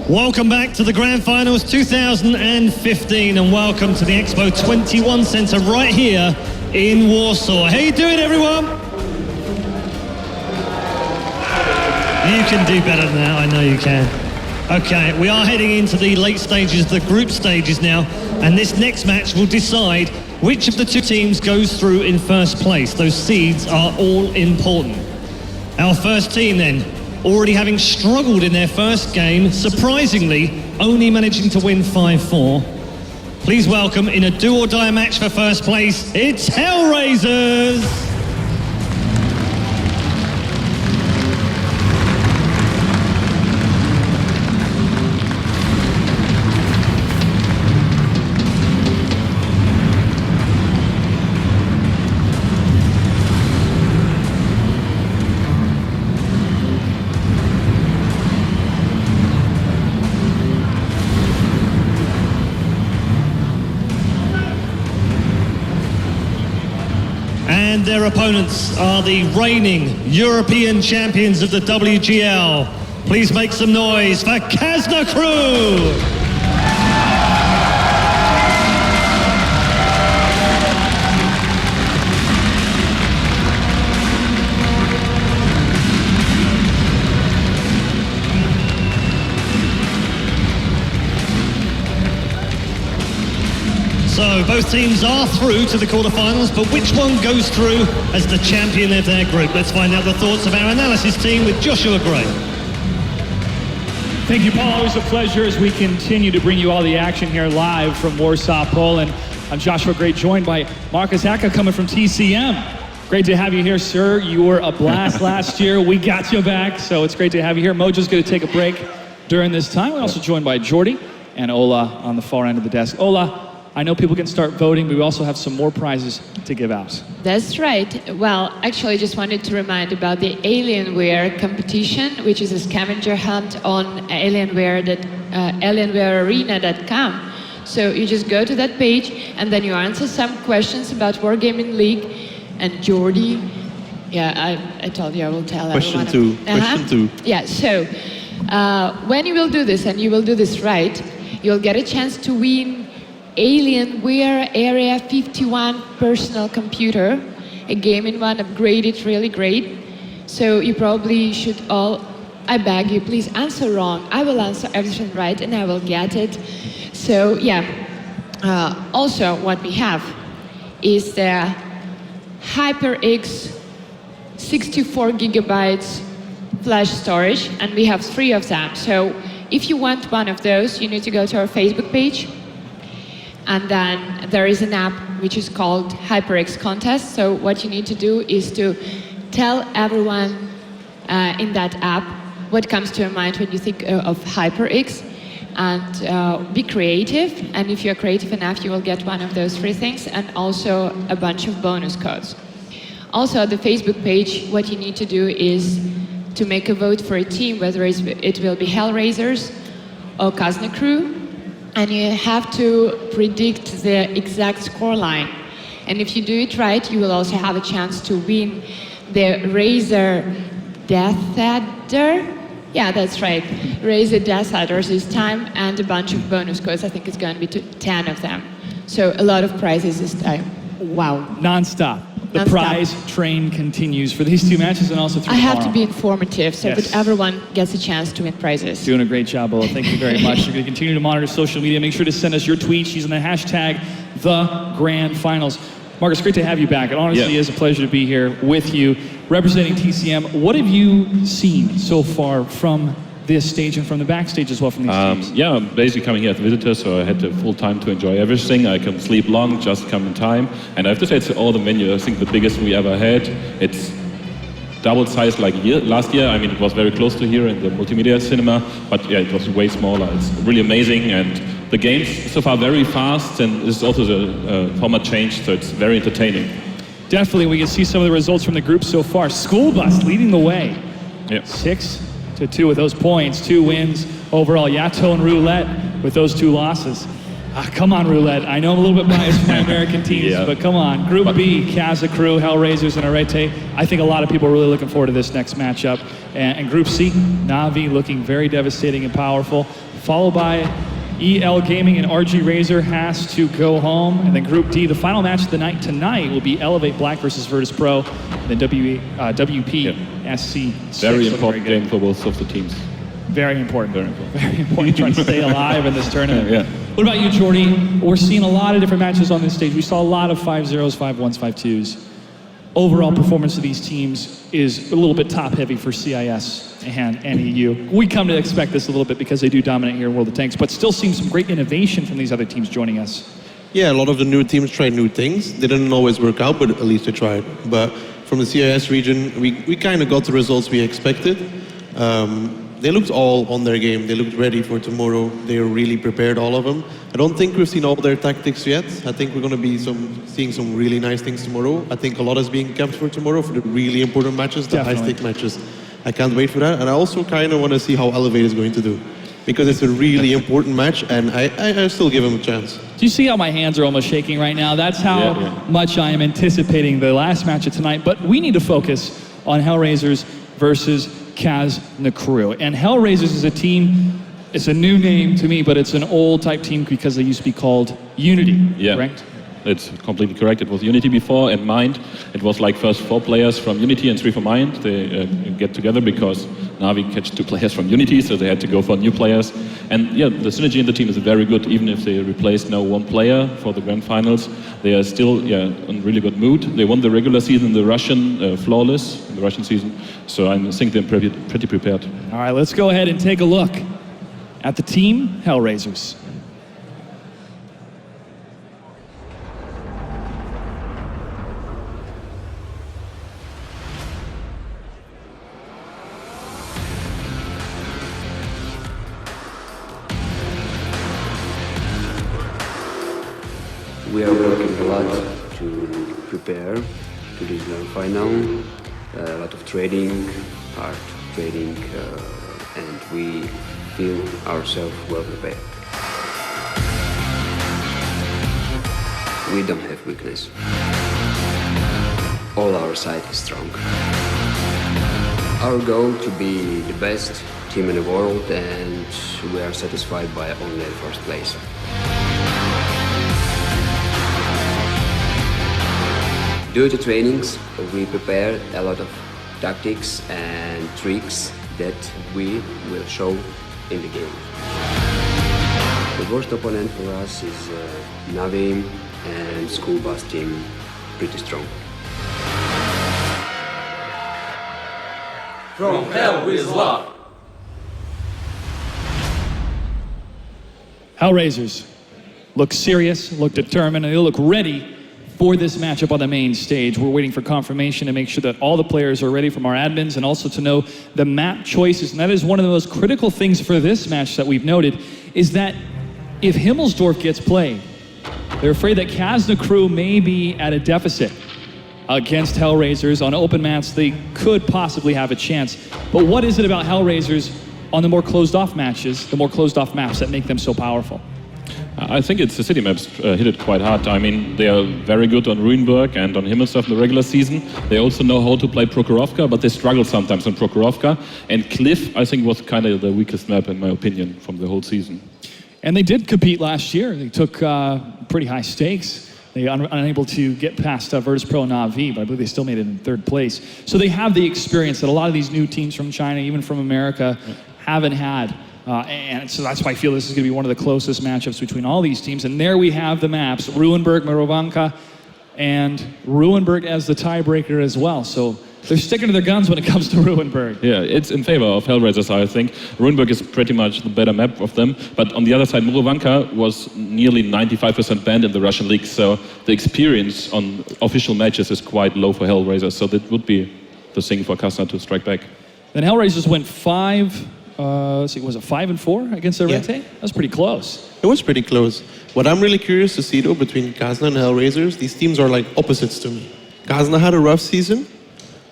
Welcome back to the Grand Finals 2015 and welcome to the Expo 21 Centre right here in Warsaw. How you doing, everyone? You can do better than that, I know you can. Okay, we are heading into the late stages, the group stages now, and this next match will decide which of the two teams goes through in first place. Those seeds are all important. Our first team then, already having struggled in their first game, surprisingly only managing to win 5-4. Please welcome, in a do-or-die match for first place, it's Hellraisers! And their opponents are the reigning European champions of the WGL. Please make some noise for Kazna crew! So both teams are through to the quarterfinals, but which one goes through as the champion of their group? Let's find out the thoughts of our analysis team with Joshua Gray. Thank you, Paul. Always a pleasure as we continue to bring you all the action here live from Warsaw, Poland. I'm Joshua Gray, joined by Marcus Hacka coming from TCM. Great to have you here, sir. You were a blast last year. We got you back, so it's great to have you here. Mojo's going to take a break during this time. We're also joined by Jordy and Ola on the far end of the desk. Ola, I know people can start voting, but we also have some more prizes to give out. That's right. Well, actually, I just wanted to remind about the Alienware competition, which is a scavenger hunt on alienwarearena.com. So you just go to that page, and then you answer some questions about Wargaming League. And Jordy, yeah, I told you I will tell Question everyone. Question two. Yeah, so when you will do this, and you will do this right, you'll get a chance to win Alienware Area 51 personal computer, a gaming one, upgraded, really great. So you probably should all, I beg you, please answer wrong. I will answer everything right and I will get it. So yeah, also what we have is the HyperX 64 gigabytes flash storage, and we have 3 of them. So if you want one of those, you need to go to our Facebook page. And then there is an app which is called HyperX Contest. So what you need to do is to tell everyone in that app what comes to your mind when you think of HyperX, and be creative. And if you're creative enough, you will get one of those 3 things and also a bunch of bonus codes. Also, at the Facebook page, what you need to do is to make a vote for a team, whether it will be Hellraisers or Kazna crew. And you have to predict the exact scoreline. And if you do it right, you will also have a chance to win the Razer Death Adder. Yeah, that's right. Razer Death Adders this time, and a bunch of bonus codes. I think it's going to be 10 of them. So a lot of prizes this time. Wow. Non-stop. The prize train continues for these 2 matches and also 3 I have tomorrow. to be informative so Yes. that everyone gets a chance to win prizes. Doing a great job, Ola. Thank you very much. You're going to continue to monitor social media. Make sure to send us your tweets using the hashtag #TheGrandFinals. Marcus, great to have you back. It honestly is a pleasure to be here with you, representing TCM. What have you seen so far from this stage and from the backstage as well from these teams? Yeah, I'm basically coming here as a visitor, so I had the full time to enjoy everything. I can sleep long, just come in time. And I have to say, it's all the menu. I think the biggest we ever had. It's double size like last year. I mean, it was very close to here in the multimedia cinema, but yeah, it was way smaller. It's really amazing, and the games so far very fast, and this is also the format change, so it's very entertaining. Definitely, we can see some of the results from the group so far. School Bus leading the way. Yeah. 6-2 with those points, 2 wins overall. Yato and Roulette with those 2 losses. Come on, Roulette. I know I'm a little bit biased for my American teams, but come on. Group B, Kazna crew, Hellraisers, and Arete. I think a lot of people are really looking forward to this next matchup. And Group C, Na'Vi looking very devastating and powerful. followed by EL Gaming and RG Razor has to go home. And then Group D, the final match of the night tonight will be Elevate Black versus Virtus Pro, and then WPSC. Very important game for both of the teams. Very important. Very important trying to stay alive in this tournament. Yeah. What about you, Jordy? We're seeing a lot of different matches on this stage. We saw a lot of 5-0s, 5-1s, 5-2s. Overall performance of these teams is a little bit top-heavy for CIS and EU. We come to expect this a little bit because they do dominate here in World of Tanks, but still seeing some great innovation from these other teams joining us. Yeah, a lot of the new teams tried new things. They didn't always work out, but at least they tried. But from the CIS region, we kind of got the results we expected. They looked all on their game. They looked ready for tomorrow. They were really prepared, all of them. I don't think we've seen all their tactics yet. I think we're going to be seeing some really nice things tomorrow. I think a lot is being kept for tomorrow for the really important matches, the high-stake matches. I can't wait for that. And I also kind of want to see how Elevate is going to do, because it's a really important match, and I still give him a chance. Do you see how my hands are almost shaking right now? That's how much I am anticipating the last match of tonight. But we need to focus on Hellraisers versus Kazna crew. And Hellraisers is a team, it's a new name to me, but it's an old type team because they used to be called Unity, correct? It's completely correct. It was Unity before, and Mind. It was like first 4 players from Unity and 3 from Mind. They get together because Navi catch 2 players from Unity, so they had to go for new players. And yeah, the synergy in the team is very good. Even if they replaced now 1 player for the Grand Finals, they are still in really good mood. They won the regular season, the Russian flawless in the Russian season. So I think they're pretty prepared. All right, let's go ahead and take a look at the team Hellraisers. We are working a lot to prepare to this Grand Final. A lot of training, hard training, and we feel ourselves well prepared. We don't have weakness. All our side is strong. Our goal to be the best team in the world, and we are satisfied by only first place. Due to trainings, we prepared a lot of tactics and tricks that we will show in the game. The worst opponent for us is Navi and School Bus team, pretty strong. From hell with love. Hellraisers look serious, look determined, and they look ready for this matchup on the main stage. We're waiting for confirmation to make sure that all the players are ready from our admins, and also to know the map choices. And that is one of the most critical things for this match that we've noted, is that if Himmelsdorf gets played, they're afraid that Kazna crew may be at a deficit against Hellraisers. On open maps, they could possibly have a chance. But what is it about Hellraisers on the more closed-off matches, the more closed-off maps that make them so powerful? I think it's the city maps hit it quite hard. I mean, they are very good on Ruinberg and on Himmelsdorf in the regular season. They also know how to play Prokhorovka, but they struggle sometimes on Prokhorovka. And Cliff, I think, was kind of the weakest map, in my opinion, from the whole season. And they did compete last year. They took pretty high stakes. They were unable to get past Virtus Pro and Navi, but I believe they still made it in 3rd place. So they have the experience that a lot of these new teams from China, even from America, haven't had. And so that's why I feel this is going to be one of the closest matchups between all these teams. And there we have the maps, Ruinberg, Murovanka, and Ruinberg as the tiebreaker as well. So they're sticking to their guns when it comes to Ruinberg. Yeah, it's in favor of Hellraisers, I think. Ruinberg is pretty much the better map of them. But on the other side, Murovanka was nearly 95% banned in the Russian league. So the experience on official matches is quite low for Hellraisers. So that would be the thing for Kazna to strike back. Then Hellraisers went 5-4 against the Rete? That was pretty close. It was pretty close. What I'm really curious to see though between Kazna and Hellraisers, these teams are like opposites to me. Kazna had a rough season,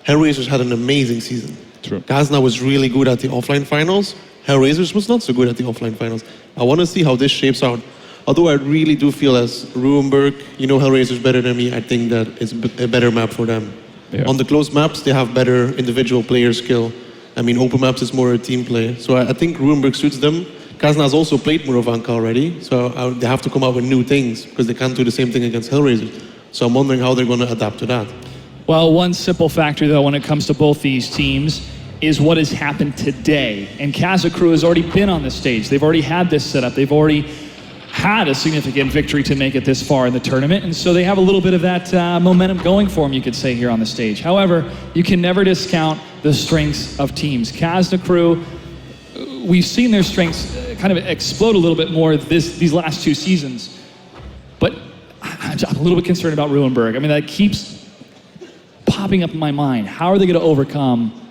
Hellraisers had an amazing season. True. Kazna was really good at the offline finals, Hellraisers was not so good at the offline finals. I want to see how this shapes out. Although I really do feel as Ruinberg, you know Hellraisers better than me, I think that it's a better map for them. Yeah. On the closed maps, they have better individual player skill. I mean, open maps is more a team play. So I think Ruinberg suits them. Kazna has also played Murovanka already, so they have to come up with new things because they can't do the same thing against Hellraisers. So I'm wondering how they're going to adapt to that. Well, one simple factor, though, when it comes to both these teams is what has happened today. And Kazna crew has already been on this stage. They've already had this setup. They've already had a significant victory to make it this far in the tournament. And so they have a little bit of that momentum going for them, you could say, here on the stage. However, you can never discount the strengths of teams. Kazna crew, we've seen their strengths kind of explode a little bit more these last 2 seasons. But I'm a little bit concerned about Ruinberg. I mean, that keeps popping up in my mind. How are they going to overcome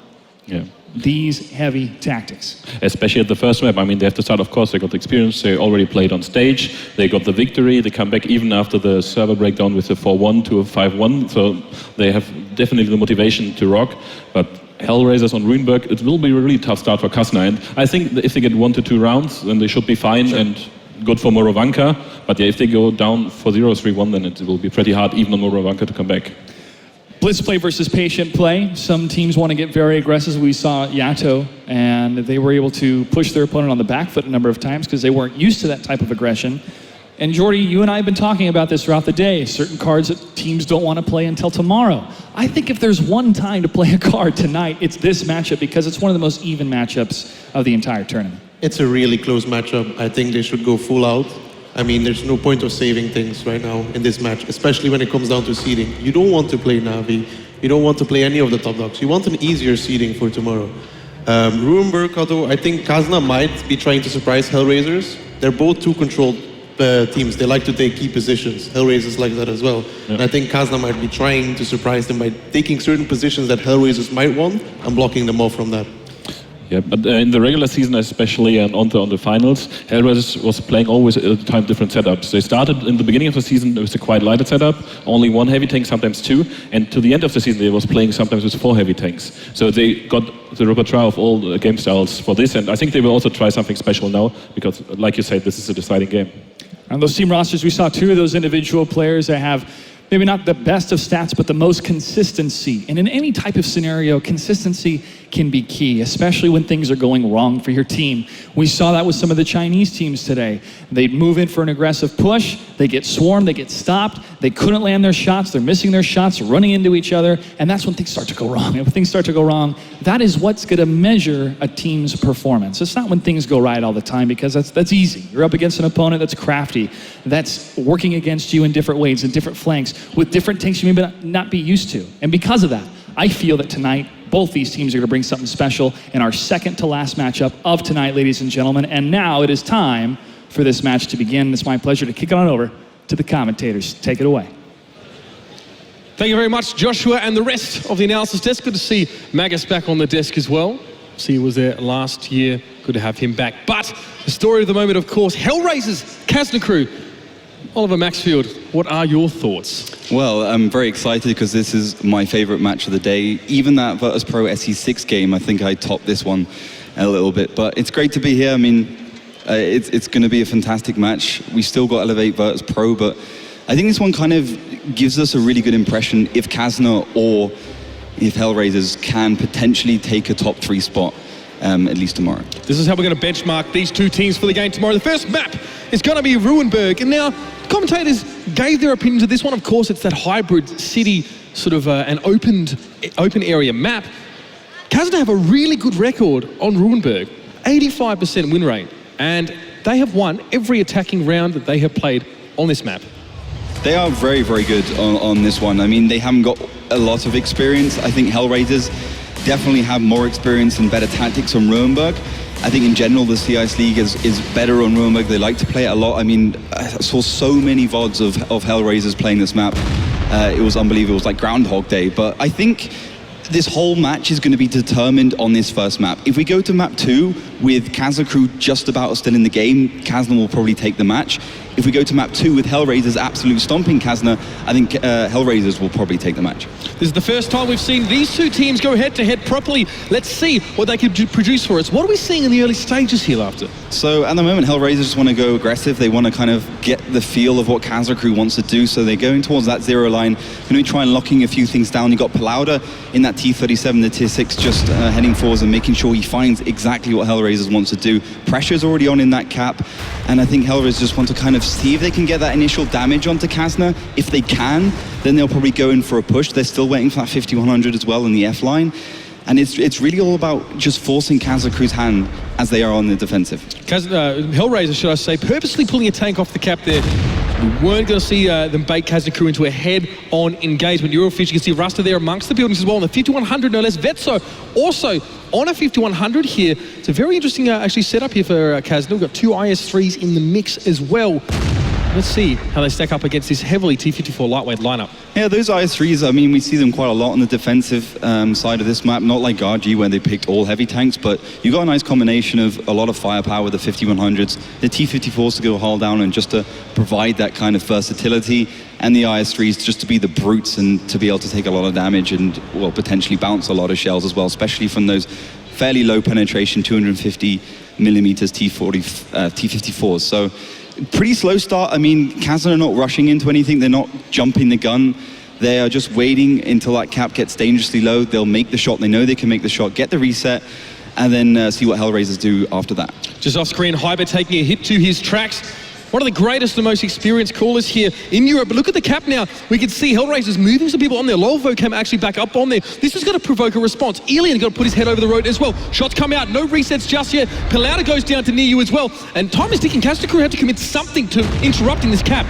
these heavy tactics? Especially at the first map. I mean, they have to start, of course, they got the experience, they already played on stage, they got the victory, they come back even after the server breakdown with a 4-1 to a 5-1, so they have definitely the motivation to rock. But Hellraisers on Ruinberg, it will be a really tough start for Kazna, and I think that if they get 1 to 2 rounds, then they should be fine and good for Murovanka. But yeah, if they go down 4-0, 3-1, then it will be pretty hard even on Murovanka to come back. Blitz play versus patient play. Some teams want to get very aggressive. We saw Yato, and they were able to push their opponent on the back foot a number of times because they weren't used to that type of aggression. And Jordy, you and I have been talking about this throughout the day. Certain cards that teams don't want to play until tomorrow. I think if there's one time to play a card tonight, it's this matchup because it's one of the most even matchups of the entire tournament. It's a really close matchup. I think they should go full out. I mean, there's no point of saving things right now in this match, especially when it comes down to seeding. You don't want to play Navi. You don't want to play any of the top dogs. You want an easier seeding for tomorrow. Ruinberg, although I think Kazna might be trying to surprise Hellraisers. They're both 2 controlled teams. They like to take key positions. Hellraisers like that as well. Yeah. And I think Kazna might be trying to surprise them by taking certain positions that Hellraisers might want and blocking them off from that. Yeah, but in the regular season especially and on the finals, Hellraisers was playing always at the time different setups. They started in the beginning of the season with a quite lighter setup, only 1 heavy tank, sometimes 2, and to the end of the season they was playing sometimes with 4 heavy tanks. So they got the repertoire of all the game styles for this, and I think they will also try something special now, because like you said, this is a deciding game. On those team rosters, we saw 2 of those individual players that have maybe not the best of stats, but the most consistency. And in any type of scenario, consistency can be key, especially when things are going wrong for your team. We saw that with some of the Chinese teams today. They'd move in for an aggressive push, they get swarmed, they get stopped, they couldn't land their shots, they're missing their shots, running into each other, and that's when things start to go wrong. And when things start to go wrong, that is what's gonna measure a team's performance. It's not when things go right all the time, because that's easy. You're up against an opponent that's crafty, that's working against you in different ways, in different flanks, with different tanks you may not be used to. And because of that, I feel that tonight, both these teams are going to bring something special in our second to last matchup of tonight, ladies and gentlemen. And now it is time for this match to begin. It's my pleasure to kick it on over to the commentators. Take it away. Thank you very much, Joshua, and the rest of the analysis desk. Good to see Magus back on the desk as well. See, he was there last year. Good to have him back. But the story of the moment, of course, Hellraisers, Kazna crew. Oliver Maxfield, what are your thoughts? Well, I'm very excited because this is my favorite match of the day. Even that Virtus Pro SE6 game, I think I topped this one a little bit. But it's great to be here. I mean, it's going to be a fantastic match. We still got Elevate Virtus Pro, but I think this one kind of gives us a really good impression if Kazna or if Hellraisers can potentially take a top 3 spot. At least tomorrow. This is how we're going to benchmark these 2 teams for the game tomorrow. The first map is going to be Ruinberg. And now, commentators gave their opinions of this one. Of course, it's that hybrid city, sort of an open area map. Kazna have a really good record on Ruinberg, 85% win rate. And they have won every attacking round that they have played on this map. They are very, very good on this one. I mean, they haven't got a lot of experience. I think Hellraisers definitely have more experience and better tactics on Ruinberg. I think in general the CIS League is better on Ruinberg. They like to play it a lot. I mean, I saw so many VODs of Hellraisers playing this map. It was unbelievable. It was like Groundhog Day. But I think this whole match is going to be determined on this first map. If we go to map 2 with Kazna crew just about still in the game, Kazna will probably take the match. if we go to map 2 with Hellraisers absolute stomping Kazna, I think Hellraisers will probably take the match. This is the first time we've seen these two teams go head-to-head properly. Let's see what they can produce for us. What are we seeing in the early stages here, Laughter? So at the moment, Hellraisers just want to go aggressive. They want to kind of get the feel of what Kazna Crew wants to do. So they're going towards that 0 line. Going to try and locking a few things down. You got Palauda in that T37, the tier 6, just heading forwards and making sure he finds exactly what Hellraisers wants to do. Pressure's already on in that cap. And I think Hellraisers just want to kind of see if they can get that initial damage onto Kazna. If they can, then they'll probably go in for a push. They're still waiting for that 5100 as well in the F line. And it's really all about just forcing Kazna Crew's hand as they are on the defensive. Hellraiser, should I say, purposely pulling a tank off the cap there. We weren't going to see them bait Kazna Crew into a head-on engagement. Eurofish, you can see Rasta there amongst the buildings as well. On the 5100, no less. Vetso also on a 5100 here. It's a very interesting actually setup here for Kazna. We've got 2 IS-3s in the mix as well. Let's see how they stack up against this heavily T54 lightweight lineup. Yeah, those IS-3s, I mean, we see them quite a lot on the defensive side of this map, not like RG where they picked all heavy tanks, but you got a nice combination of a lot of firepower with the 5100s, the T54s to go hull down and just to provide that kind of versatility, and the IS-3s just to be the brutes and to be able to take a lot of damage and, well, potentially bounce a lot of shells as well, especially from those fairly low penetration 250 millimeters T54s. So pretty slow start. I mean, Kazna are not rushing into anything. They're not jumping the gun. They are just waiting until that cap gets dangerously low. They'll make the shot. They know they can make the shot, get the reset, and then see what Hellraisers do after that. Just off screen, Hyber taking a hit to his tracks. One of the greatest and most experienced callers here in Europe. But look at the cap now. We can see Hellraisers moving some people on there. Lolvo came actually back up on there. This is going to provoke a response. Elian got to put his head over the road as well. Shots come out. No resets just yet. Palauda goes down to near you as well. And time is ticking. Kazna Crew had to commit something to interrupting this cap.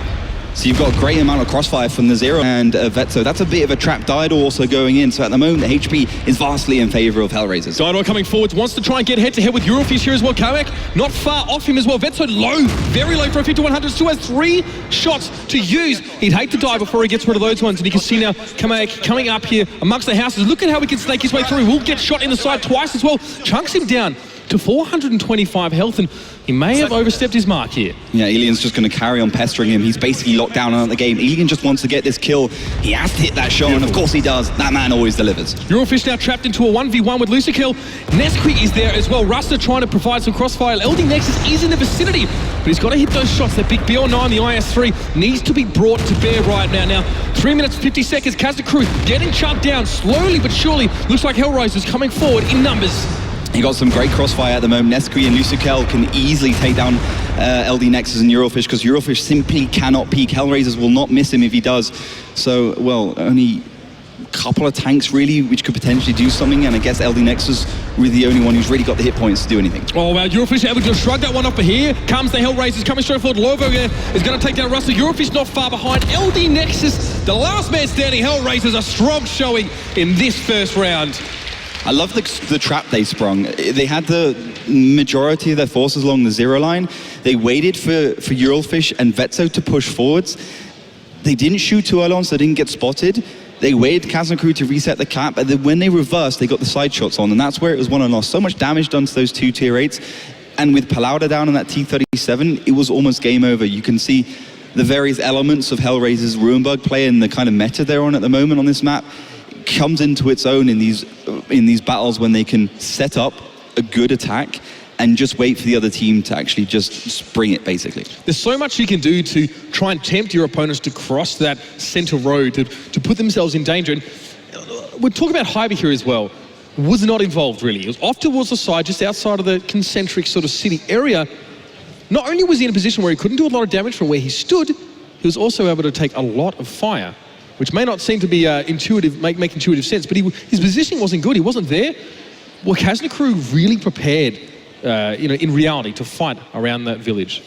So you've got a great amount of crossfire from the Zero and Vetso. That's a bit of a trap. Dido also going in. So at the moment, the HP is vastly in favor of Hellraisers. Dido coming forwards, wants to try and get head-to-head with Eurofish here as well. Kamek not far off him as well. Vetso low, very low for a 5100. Still has 3 shots to use. He'd hate to die before he gets rid of those ones. And you can see now Kamek coming up here amongst the houses. Look at how he can snake his way through. Will get shot in the side twice as well. Chunks him down to 425 health, and he may have overstepped his mark here. Yeah, Elian's just going to carry on pestering him. He's basically locked down on the game. Elian just wants to get this kill. He has to hit that shot, and of course he does. That man always delivers. Eurofish now trapped into a 1v1 with Lucikill. Nesquik is there as well. Rasta trying to provide some crossfire. LD Nexus is in the vicinity, but he's got to hit those shots. That big BL9, the IS-3, needs to be brought to bear right now. Now, 3 minutes, 50 seconds. Kazna Crew getting chunked down slowly but surely. Looks like Hellraisers coming forward in numbers. He got some great crossfire at the moment. Nesquik and Lucikel can easily take down LD Nexus and Eurofish because Eurofish simply cannot peek. Hellraisers will not miss him if he does. So, well, only a couple of tanks really, which could potentially do something, and I guess LD Nexus really the only one who's really got the hit points to do anything. Oh, well, Eurofish able to shrug that one off, but here comes the Hellraisers coming straight forward. Lovo there is going to take down Russell. Eurofish not far behind. LD Nexus, the last man standing. Hellraisers, a strong showing in this first round. I love the trap they sprung. They had the majority of their forces along the Zero line. They waited for Eurofish and Vetso to push forwards. They didn't shoot too early on, so they didn't get spotted. They waited Kazna Crew to reset the cap, and then when they reversed, they got the side shots on, and that's where it was won and lost. So much damage done to those 2 tier 8s, and with Palauda down on that T37, it was almost game over. You can see the various elements of Hellraiser's Ruinberg play and the kind of meta they're on at the moment on this map comes into its own in these battles when they can set up a good attack and just wait for the other team to actually just spring it, basically. There's so much you can do to try and tempt your opponents to cross that center road, to put themselves in danger. And we're talking about Hyber here as well. Was not involved, really. He was off towards the side, just outside of the concentric sort of city area. Not only was he in a position where he couldn't do a lot of damage from where he stood, he was also able to take a lot of fire, which may not seem to be intuitive, make intuitive sense, but his positioning wasn't good. He wasn't there. Well, Kazna Crew really prepared, in reality, to fight around that village.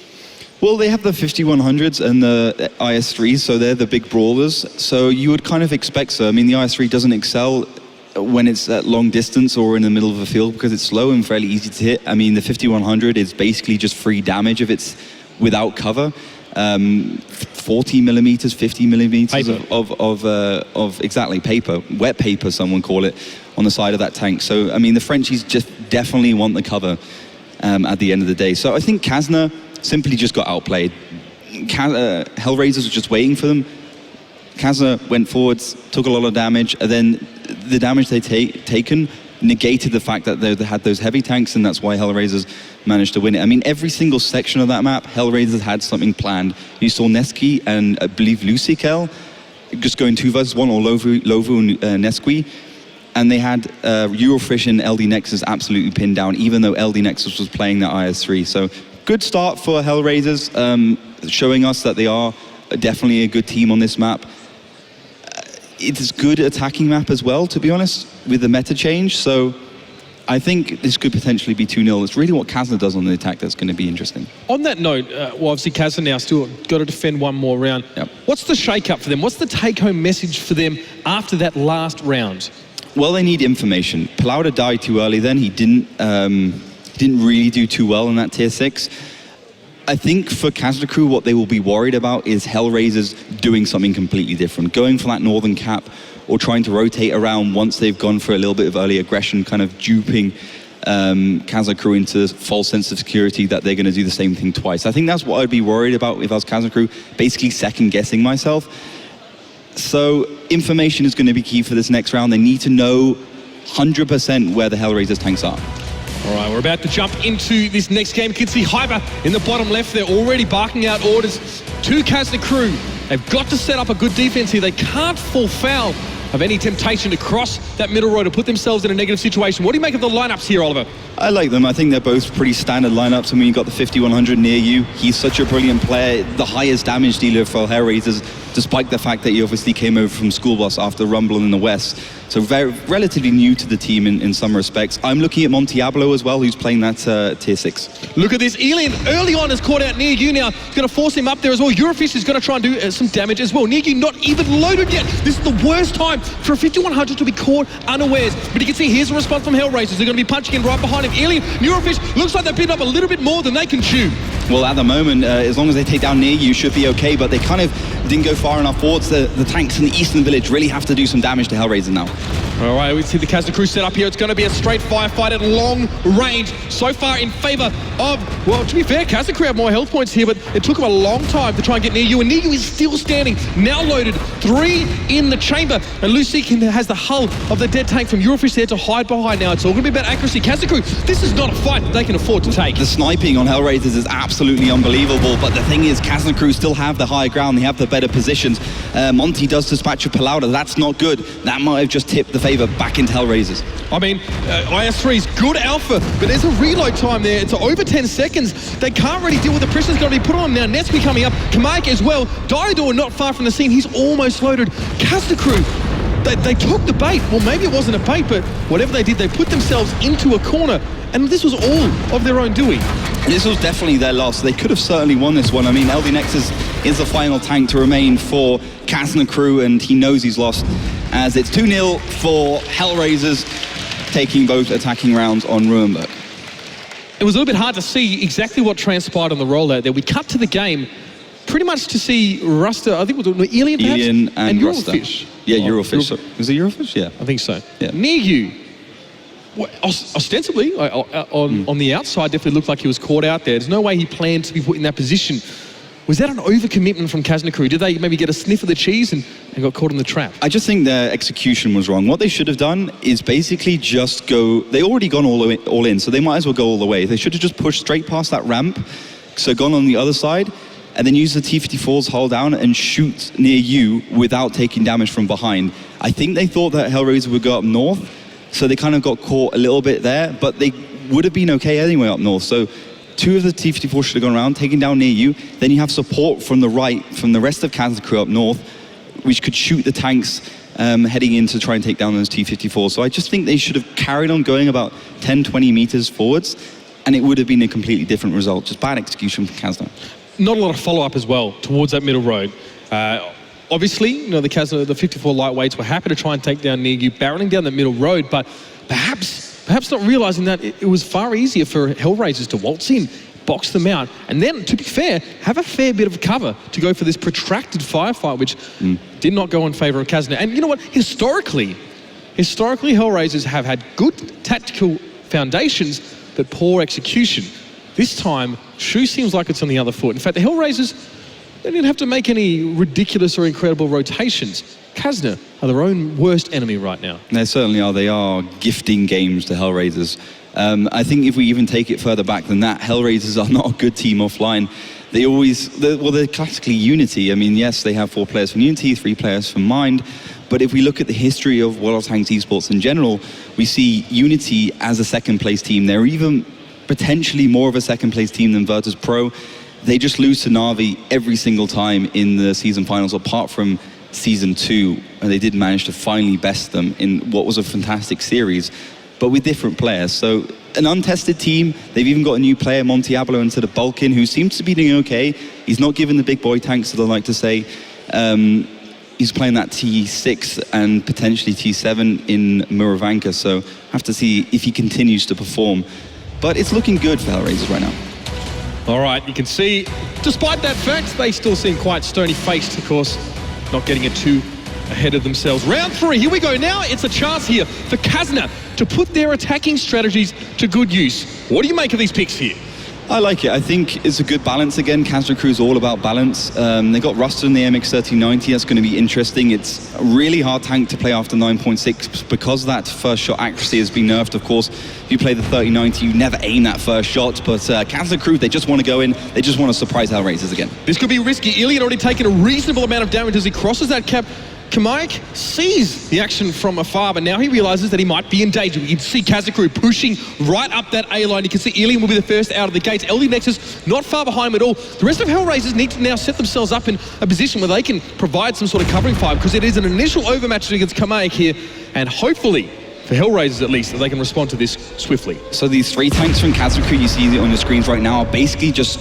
Well, they have the 5100s and the IS-3s, so they're the big brawlers. So you would kind of expect so. I mean, the IS-3 doesn't excel when it's at long distance or in the middle of a field because it's slow and fairly easy to hit. I mean, the 5100 is basically just free damage if it's without cover. 40 millimeters, 50 millimeters of exactly paper, wet paper, someone call it, on the side of that tank. So, I mean, the Frenchies just definitely want the cover at the end of the day. So I think Kazna simply just got outplayed. Hellraisers were just waiting for them. Kazna went forwards, took a lot of damage, and then the damage they taken negated the fact that they had those heavy tanks, and that's why Hellraisers managed to win it. I mean, every single section of that map, Hellraisers had something planned. You saw Neski and I believe Lucikel just going 2 versus 1, or Lovu and Neski, and they had Eurofish and LD Nexus absolutely pinned down, even though LD Nexus was playing that IS-3. So good start for Hellraisers, showing us that they are definitely a good team on this map. It's a good attacking map as well, to be honest, with the meta change. So I think this could potentially be 2-0. It's really what Kazna does on the attack that's going to be interesting. On that note, well, obviously Kazna now still got to defend one more round. Yep. What's the shake-up for them? What's the take-home message for them after that last round? Well, they need information. Plauder died too early then. He didn't really do too well in that tier 6. I think for Kazna crew, what they will be worried about is Hellraisers doing something completely different, going for that northern cap or trying to rotate around once they've gone for a little bit of early aggression, kind of duping Kazna crew into false sense of security that they're going to do the same thing twice. I think that's what I'd be worried about if I was Kazna crew, basically second-guessing myself. So information is going to be key for this next round. They need to know 100% where the Hellraisers tanks are. All right, we're about to jump into this next game. You can see Hyper in the bottom left. They're already barking out orders to Kazna crew. They've got to set up a good defense here. They can't fall foul of any temptation to cross that middle road or put themselves in a negative situation. What do you make of the lineups here, Oliver? I like them. I think they're both pretty standard lineups. I mean, you've got the 5100 near you. He's such a brilliant player, the highest damage dealer for Hellraisers, despite the fact that he obviously came over from School Bus after Rumble in the West. So relatively new to the team in some respects. I'm looking at Montiablo as well, who's playing that tier 6. Look at this. Elian early on is caught out near you now. Going to force him up there as well. Eurofish is going to try and do some damage as well. Near you not even loaded yet. This is the worst time for a 5100 to be caught unawares. But you can see here's a response from Hellraisers. They're going to be punching in right behind him. Elian, Eurofish looks like they've been up a little bit more than they can chew. Well, at the moment, as long as they take down near you, should be okay, but they kind of didn't go far enough forwards. The tanks in the eastern village really have to do some damage to Hellraiser now. All right, we see the Kazna crew set up here. It's going to be a straight firefight at long range. So far in favor of, well, to be fair, Kazna crew have more health points here, but it took them a long time to try and get near you. And near you is still standing, now loaded, 3 in the chamber. And Lucy has the hull of the dead tank from Eurofish there to hide behind now. It's all going to be about accuracy. Kazna crew, this is not a fight that they can afford to take. The sniping on Hellraisers is absolutely unbelievable, but the thing is, Kazna crew still have the higher ground. They have the better positions. Monty does dispatch a Palauda. That's not good. That might have just tipped the favor back into Hellraisers. I mean, IS-3's good alpha, but there's a reload time there. It's over 10 seconds. They can't really deal with the pressure that's going to be put on them now. Neski coming up, Kamaik as well. Diodor not far from the scene. He's almost loaded. Kazna crew, they took the bait. Well, maybe it wasn't a bait, but whatever they did, they put themselves into a corner. And this was all of their own doing. This was definitely their loss. They could have certainly won this one. I mean, LD Nexus is the final tank to remain for Kazna crew, and he knows he's lost, as it's 2-0 for Hellraisers, taking both attacking rounds on Ruinberg. It was a little bit hard to see exactly what transpired on the rollout there. We cut to the game pretty much to see Ruster, I think it was Elian perhaps? Elian and Eurofish. Ruster. Yeah, Eurofish. Is it Eurofish? Yeah. I think so. Yeah. Near you, ostensibly, on the outside, definitely looked like he was caught out there. There's no way he planned to be put in that position. Was that an overcommitment from Kazna crew? Did they maybe get a sniff of the cheese and got caught in the trap? I just think their execution was wrong. What they should have done is basically just go... They already gone all in, so they might as well go all the way. They should have just pushed straight past that ramp, so gone on the other side, and then use the T-54's hull down and shoot near you without taking damage from behind. I think they thought that Hellraiser would go up north, so they kind of got caught a little bit there, but they would have been okay anyway up north. So 2 of the T-54 should have gone around, taken down near you. Then you have support from the right, from the rest of Kazna crew up north, which could shoot the tanks heading in to try and take down those T-54. So I just think they should have carried on going about 10, 20 meters forwards, and it would have been a completely different result. Just bad execution from Kazna. Not a lot of follow-up as well towards that middle road. Obviously, you know, the Kazna, the 54 lightweights were happy to try and take down near you, barreling down the middle road, but perhaps not realizing that it was far easier for Hellraisers to waltz in, box them out, and then, to be fair, have a fair bit of cover to go for this protracted firefight, which did not go in favor of Kazna. And you know what? Historically, Hellraisers have had good tactical foundations, but poor execution. This time, shoe seems like it's on the other foot. In fact, the Hellraisers they didn't have to make any ridiculous or incredible rotations. Kazna are their own worst enemy right now. They certainly are. They are gifting games to Hellraisers. I think if we even take it further back than that, Hellraisers are not a good team offline. They're classically Unity. I mean, yes, they have 4 players from Unity, 3 players from Mind. But if we look at the history of World of Tanks esports in general, we see Unity as a second place team. They're even potentially more of a second place team than Virtus Pro. They just lose to Na'Vi every single time in the season finals, apart from season 2, and they did manage to finally best them in what was a fantastic series, but with different players. So an untested team. They've even got a new player, Montiablo, instead of Balkin, who seems to be doing okay. He's not given the big boy tanks, that I like to say. He's playing that T6 and potentially T7 in Murovanka, so have to see if he continues to perform. But it's looking good for Hellraisers right now. All right, you can see, despite that fact, they still seem quite stony-faced, of course, not getting it too ahead of themselves. Round 3, here we go. Now it's a chance here for Kazna to put their attacking strategies to good use. What do you make of these picks here? I like it. I think it's a good balance again. Kazna Crew is all about balance. They got Ruster in the MX-1390. That's going to be interesting. It's a really hard tank to play after 9.6 because that first shot accuracy has been nerfed. Of course, if you play the 3090, you never aim that first shot. But Kazna Crew, they just want to go in. They just want to surprise Hellraisers again. This could be risky. Ilian already taken a reasonable amount of damage as he crosses that cap. Kamaik sees the action from afar, but now he realizes that he might be in danger. You can see Kazna Crew pushing right up that A line. You can see Ilian will be the first out of the gates. LD Nexus not far behind him at all. The rest of Hellraisers need to now set themselves up in a position where they can provide some sort of covering fire, because it is an initial overmatch against Kamaik here, and hopefully, for Hellraisers at least, that they can respond to this swiftly. So these 3 tanks from Kazna Crew you see on your screens right now are basically just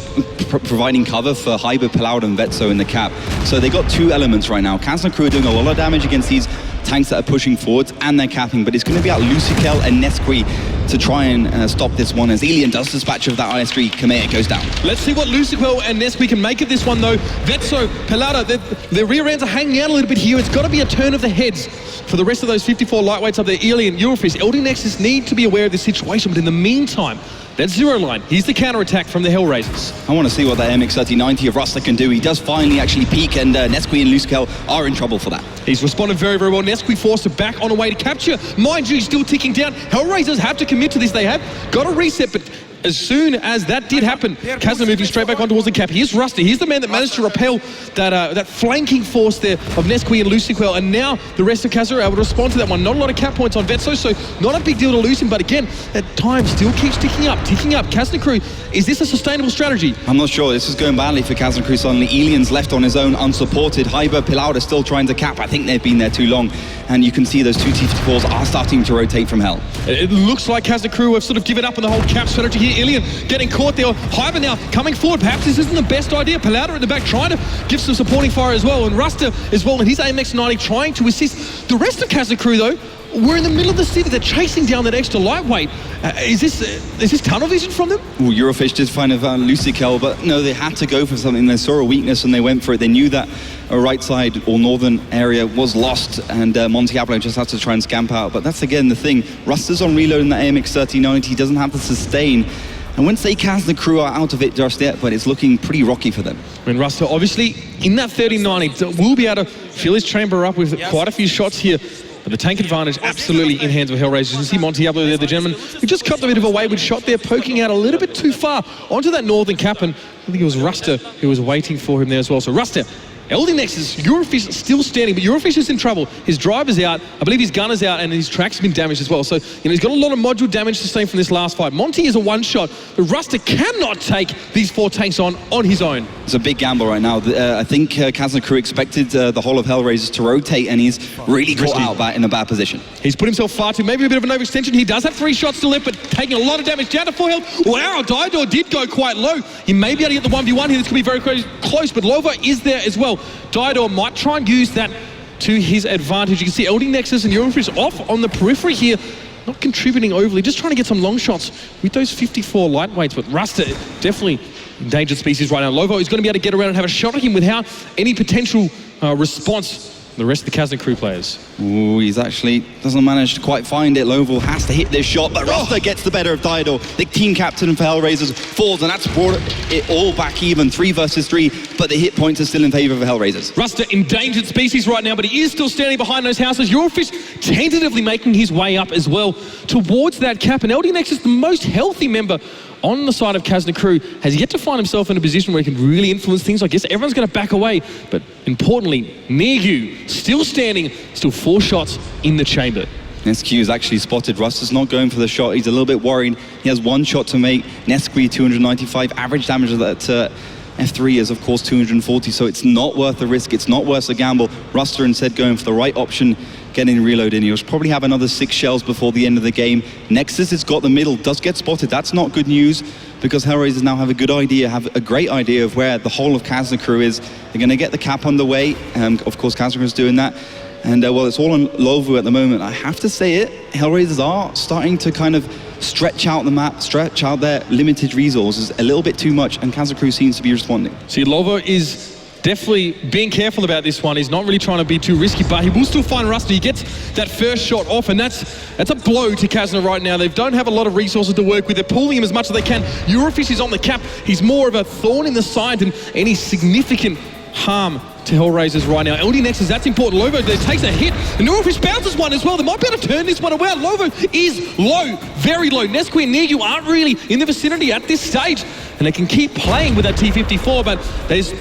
providing cover for Hybrid, Paloud and Vetso in the cap. So they got 2 elements right now. Kazna Crew are doing a lot of damage against these tanks that are pushing forwards, and they're capping, but it's going to be out Lucikel and Nesqui to try and stop this one, as Ilian does dispatch of that IS-3. Kamea goes down. Let's see what Lucikel and Nesqui can make of this one though. Vetso, Palauda, their rear ends are hanging out a little bit here. It's got to be a turn of the heads for the rest of those 54 lightweights up there. Ilian, Eurofish, LD Nexus need to be aware of this situation, but in the meantime, that zero line, here's the counter-attack from the Hellraisers. I want to see what that MX-1390 of Ruster can do. He does finally actually peak, and Nesqui and Lucikel are in trouble for that. He's responded very, very well. Nesqui forced to back on a way to capture. Mind you, he's still ticking down. Hellraisers have to commit to this. They have got a reset, but as soon as that did happen, Kazna moving straight back on towards the cap. Here's Rusty. He's the man that managed to repel that flanking force there of Nesqui and Luciquel, and now the rest of Kazna are able to respond to that one. Not a lot of cap points on Vetso, so not a big deal to lose him, but again, that time still keeps ticking up. Kazna Crew, is this a sustainable strategy? I'm not sure. This is going badly for Kazna Crew suddenly. Ilian's left on his own, unsupported. Hyber, Pilaud are still trying to cap. I think they've been there too long, and you can see those 2 T54s are starting to rotate from hell. It looks like Kazna Crew have sort of given up on the whole cap strategy here. Ilian getting caught there. Hyber now coming forward. Perhaps this isn't the best idea. Palauda at the back trying to give some supporting fire as well, and Ruster as well, and his AMX-90 trying to assist. The rest of Kazna Crew though, we're in the middle of the city. They're chasing down that extra lightweight. Is this tunnel vision from them? Ooh, Eurofish did find a Lucikel, but no, they had to go for something. They saw a weakness and they went for it. They knew that a right side or northern area was lost, and Montiablo just had to try and scamp out. But that's again the thing. Ruster's on reload in that AMX-1390. He doesn't have the sustain. I wouldn't say Kazna Crew are out of it just yet, but it's looking pretty rocky for them. I mean, Ruster obviously in that 1390 will be able to fill his chamber up with quite a few shots here. But the tank advantage absolutely in hands of Hellraisers. You can see Montiablo there, the gentleman who just cut a bit of a wayward shot there, poking out a little bit too far onto that northern cap, and I think it was Ruster who was waiting for him there as well. So Ruster, LD Nexus, Eurofish still standing, but Eurofish is in trouble. His driver's out, I believe his gun is out, and his track's been damaged as well. So, he's got a lot of module damage sustained from this last fight. Monty is a one-shot, but Ruster cannot take these 4 tanks on his own. It's a big gamble right now. I think Kazna Crew expected the whole of Hellraisers to rotate, and he's really caught out in a bad position. He's put himself far too, maybe a bit of an overextension. He does have 3 shots to live, but taking a lot of damage, down to 4 health. Wow, Diodor did go quite low. He may be able to get the 1v1 here. This could be very close, but Lova is there as well. Diodor might try and use that to his advantage. You can see LD Nexus and Eurofish off on the periphery here, not contributing overly, just trying to get some long shots with those 54 lightweights. But Ruster, definitely endangered species right now. Lovo is going to be able to get around and have a shot at him without any potential response the rest of the Kazna crew players. Ooh, he's actually doesn't manage to quite find it. Lovell has to hit this shot, but Rasta gets the better of Dido. The team captain for Hellraisers falls, and that's brought it all back even, 3 versus 3, but the hit points are still in favor of Hellraisers. Rasta, endangered species right now, but he is still standing behind those houses. Eurofish tentatively making his way up as well towards that cap, and LD Nexus, the most healthy member on the side of Kazna crew, has yet to find himself in a position where he can really influence things. I guess everyone's going to back away, but importantly, Negu still standing, still 4 shots in the chamber. SQ has actually spotted Rusta's not going for the shot. He's a little bit worried. He has 1 shot to make. Nesqui 295, average damage of that F3 is of course 240, so it's not worth the risk, it's not worth the gamble. Rusta instead going for the right option, getting reload in. He'll probably have another 6 shells before the end of the game. Nexus has got the middle, does get spotted. That's not good news, because Hellraisers now have a good idea, have a great idea of where the whole of Kazna crew is. They're going to get the cap underway, of course Kazna crew is doing that. And well, it's all on Lovu at the moment. I have to say it, Hellraisers are starting to kind of stretch out the map, stretch out their limited resources a little bit too much, and Kazna crew seems to be responding. See, Lovo is definitely being careful about this one. He's not really trying to be too risky, but he will still find Rusty. He gets that first shot off, and that's a blow to Kazna right now. They don't have a lot of resources to work with. They're pulling him as much as they can. Eurofish is on the cap. He's more of a thorn in the side than any significant harm to Hellraisers right now. LD Nexus, that's important. Lovo takes a hit, and Eurofish bounces one as well. They might be able to turn this one around. Lovo is low, very low. Nesqui and Negu aren't really in the vicinity at this stage, and they can keep playing with that T-54, but there's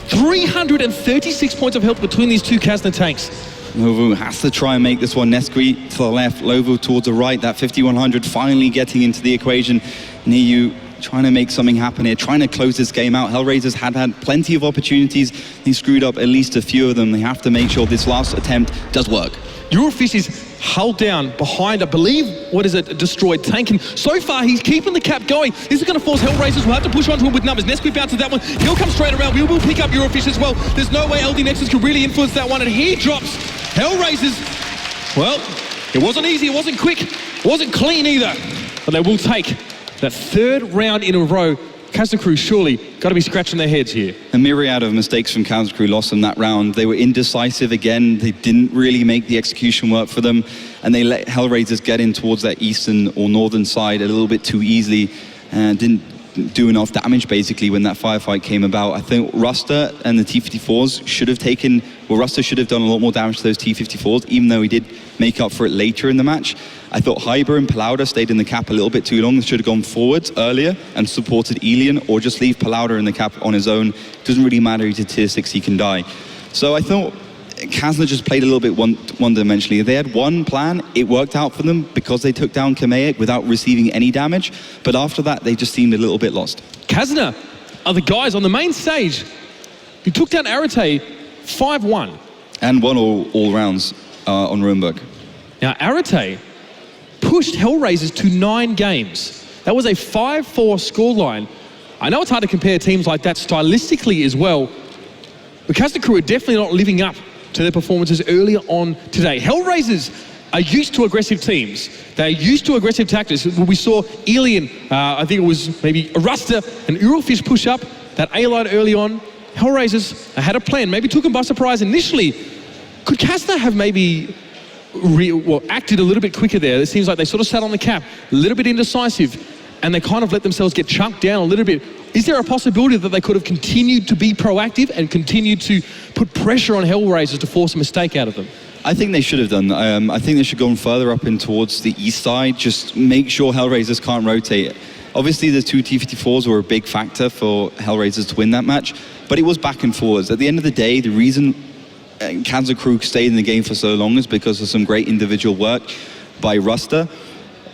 336 points of health between these 2 Kazna tanks. Lovu has to try and make this one. Nesqui to the left, Lovu towards the right. That 5100 finally getting into the equation. Negu trying to make something happen here, trying to close this game out. Hellraisers had plenty of opportunities. He screwed up at least a few of them. They have to make sure this last attempt does work. Eurofish is hulled down behind, I believe, what is it, a destroyed tank. And so far, he's keeping the cap going. This is going to force Hellraisers. We'll have to push onto him with numbers. Nesqui bounces that one. He'll come straight around. We will pick up Eurofish as well. There's no way LD Nexus can really influence that one. And he drops Hellraisers. Well, it wasn't easy. It wasn't quick. It wasn't clean either. But they will take that 3rd round in a row. Kazna crew surely got to be scratching their heads here. A myriad of mistakes from Kazna crew lost them that round. They were indecisive again. They didn't really make the execution work for them, and they let Hellraisers get in towards that eastern or northern side a little bit too easily, and didn't do enough damage basically when that firefight came about. I think Rusta and the T-54s should have taken, well, Rusta should have done a lot more damage to those T-54s, even though he did make up for it later in the match. I thought Hyber and Palauda stayed in the cap a little bit too long. They should have gone forwards earlier and supported Elian, or just leave Palauda in the cap on his own. It doesn't really matter, he's a tier 6, he can die. So I thought Kazna just played a little bit one-dimensionally. They had one plan, it worked out for them because they took down Kamaic without receiving any damage, but after that they just seemed a little bit lost. Kazna are the guys on the main stage who took down Arate 5-1. And won all rounds on Ruinberg. Now Arate pushed Hellraisers to 9 games. That was a 5-4 scoreline. I know it's hard to compare teams like that stylistically as well, but Kazna crew are definitely not living up to their performances earlier on today. Hellraisers are used to aggressive teams. They're used to aggressive tactics. We saw Elian, I think it was maybe Rusta and Eurofish push up that A-line early on. Hellraisers had a plan, maybe took them by surprise initially. Could Kazna have maybe acted a little bit quicker there? It seems like they sort of sat on the cap, a little bit indecisive, and they kind of let themselves get chunked down a little bit. Is there a possibility that they could have continued to be proactive and continued to put pressure on Hellraisers to force a mistake out of them? I think they should have done. I think they should have gone further up in towards the east side, just make sure Hellraisers can't rotate. Obviously the 2 T-54s were a big factor for Hellraisers to win that match, but it was back and forwards. At the end of the day, the reason Kazna crew stayed in the game for so long is because of some great individual work by Rusta,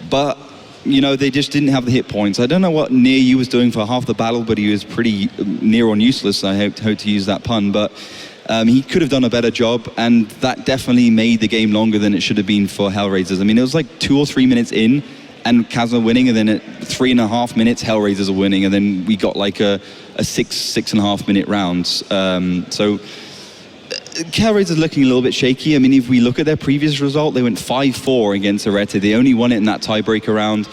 but you know, they just didn't have the hit points. I don't know what Near You was doing for half the battle, but he was pretty near on useless. I hope to use that pun, but he could have done a better job, and that definitely made the game longer than it should have been for Hellraisers. I mean, it was like 2 or 3 minutes in, and Kazna winning, and then at 3.5 minutes, Hellraisers are winning, and then we got like a 6.5 minute rounds. So Hellraisers looking a little bit shaky. I mean, if we look at their previous result, they went 5-4 against Arete. They only won it in that tiebreaker round,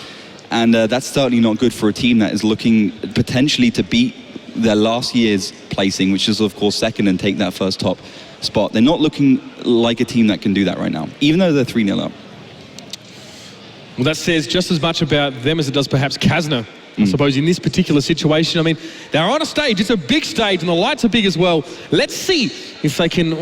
and that's certainly not good for a team that is looking potentially to beat their last year's placing, which is of course second, and take that first top spot. They're not looking like a team that can do that right now, even though they're 3-0 up. Well, that says just as much about them as it does perhaps Kazna, I suppose, in this particular situation. I mean, they're on a stage. It's a big stage, and the lights are big as well. Let's see if they can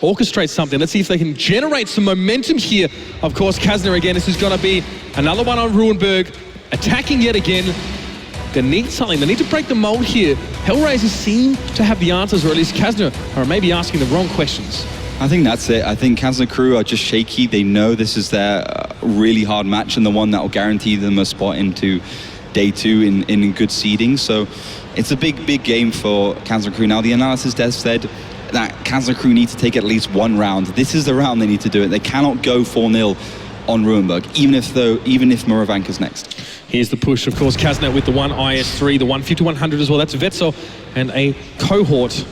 orchestrate something. Let's see if they can generate some momentum here. Of course, Kazna again. This is going to be another one on Ruinberg, attacking yet again. They need something. They need to break the mold here. Hellraisers seem to have the answers, or at least Kazna are maybe asking the wrong questions. I think that's it. I think Kazna crew are just shaky. They know this is their really hard match and the one that will guarantee them a spot into day 2 in good seeding. So it's a big game for Kazna crew. Now the analysis desk said that Kazna crew need to take at least one round. This is the round they need to do it. They cannot go 4-0 on Ruinberg, even if Murovanka's next. Here's the push, of course, Kazna with the one IS-3, the 150-100 as well. That's Vetso and a cohort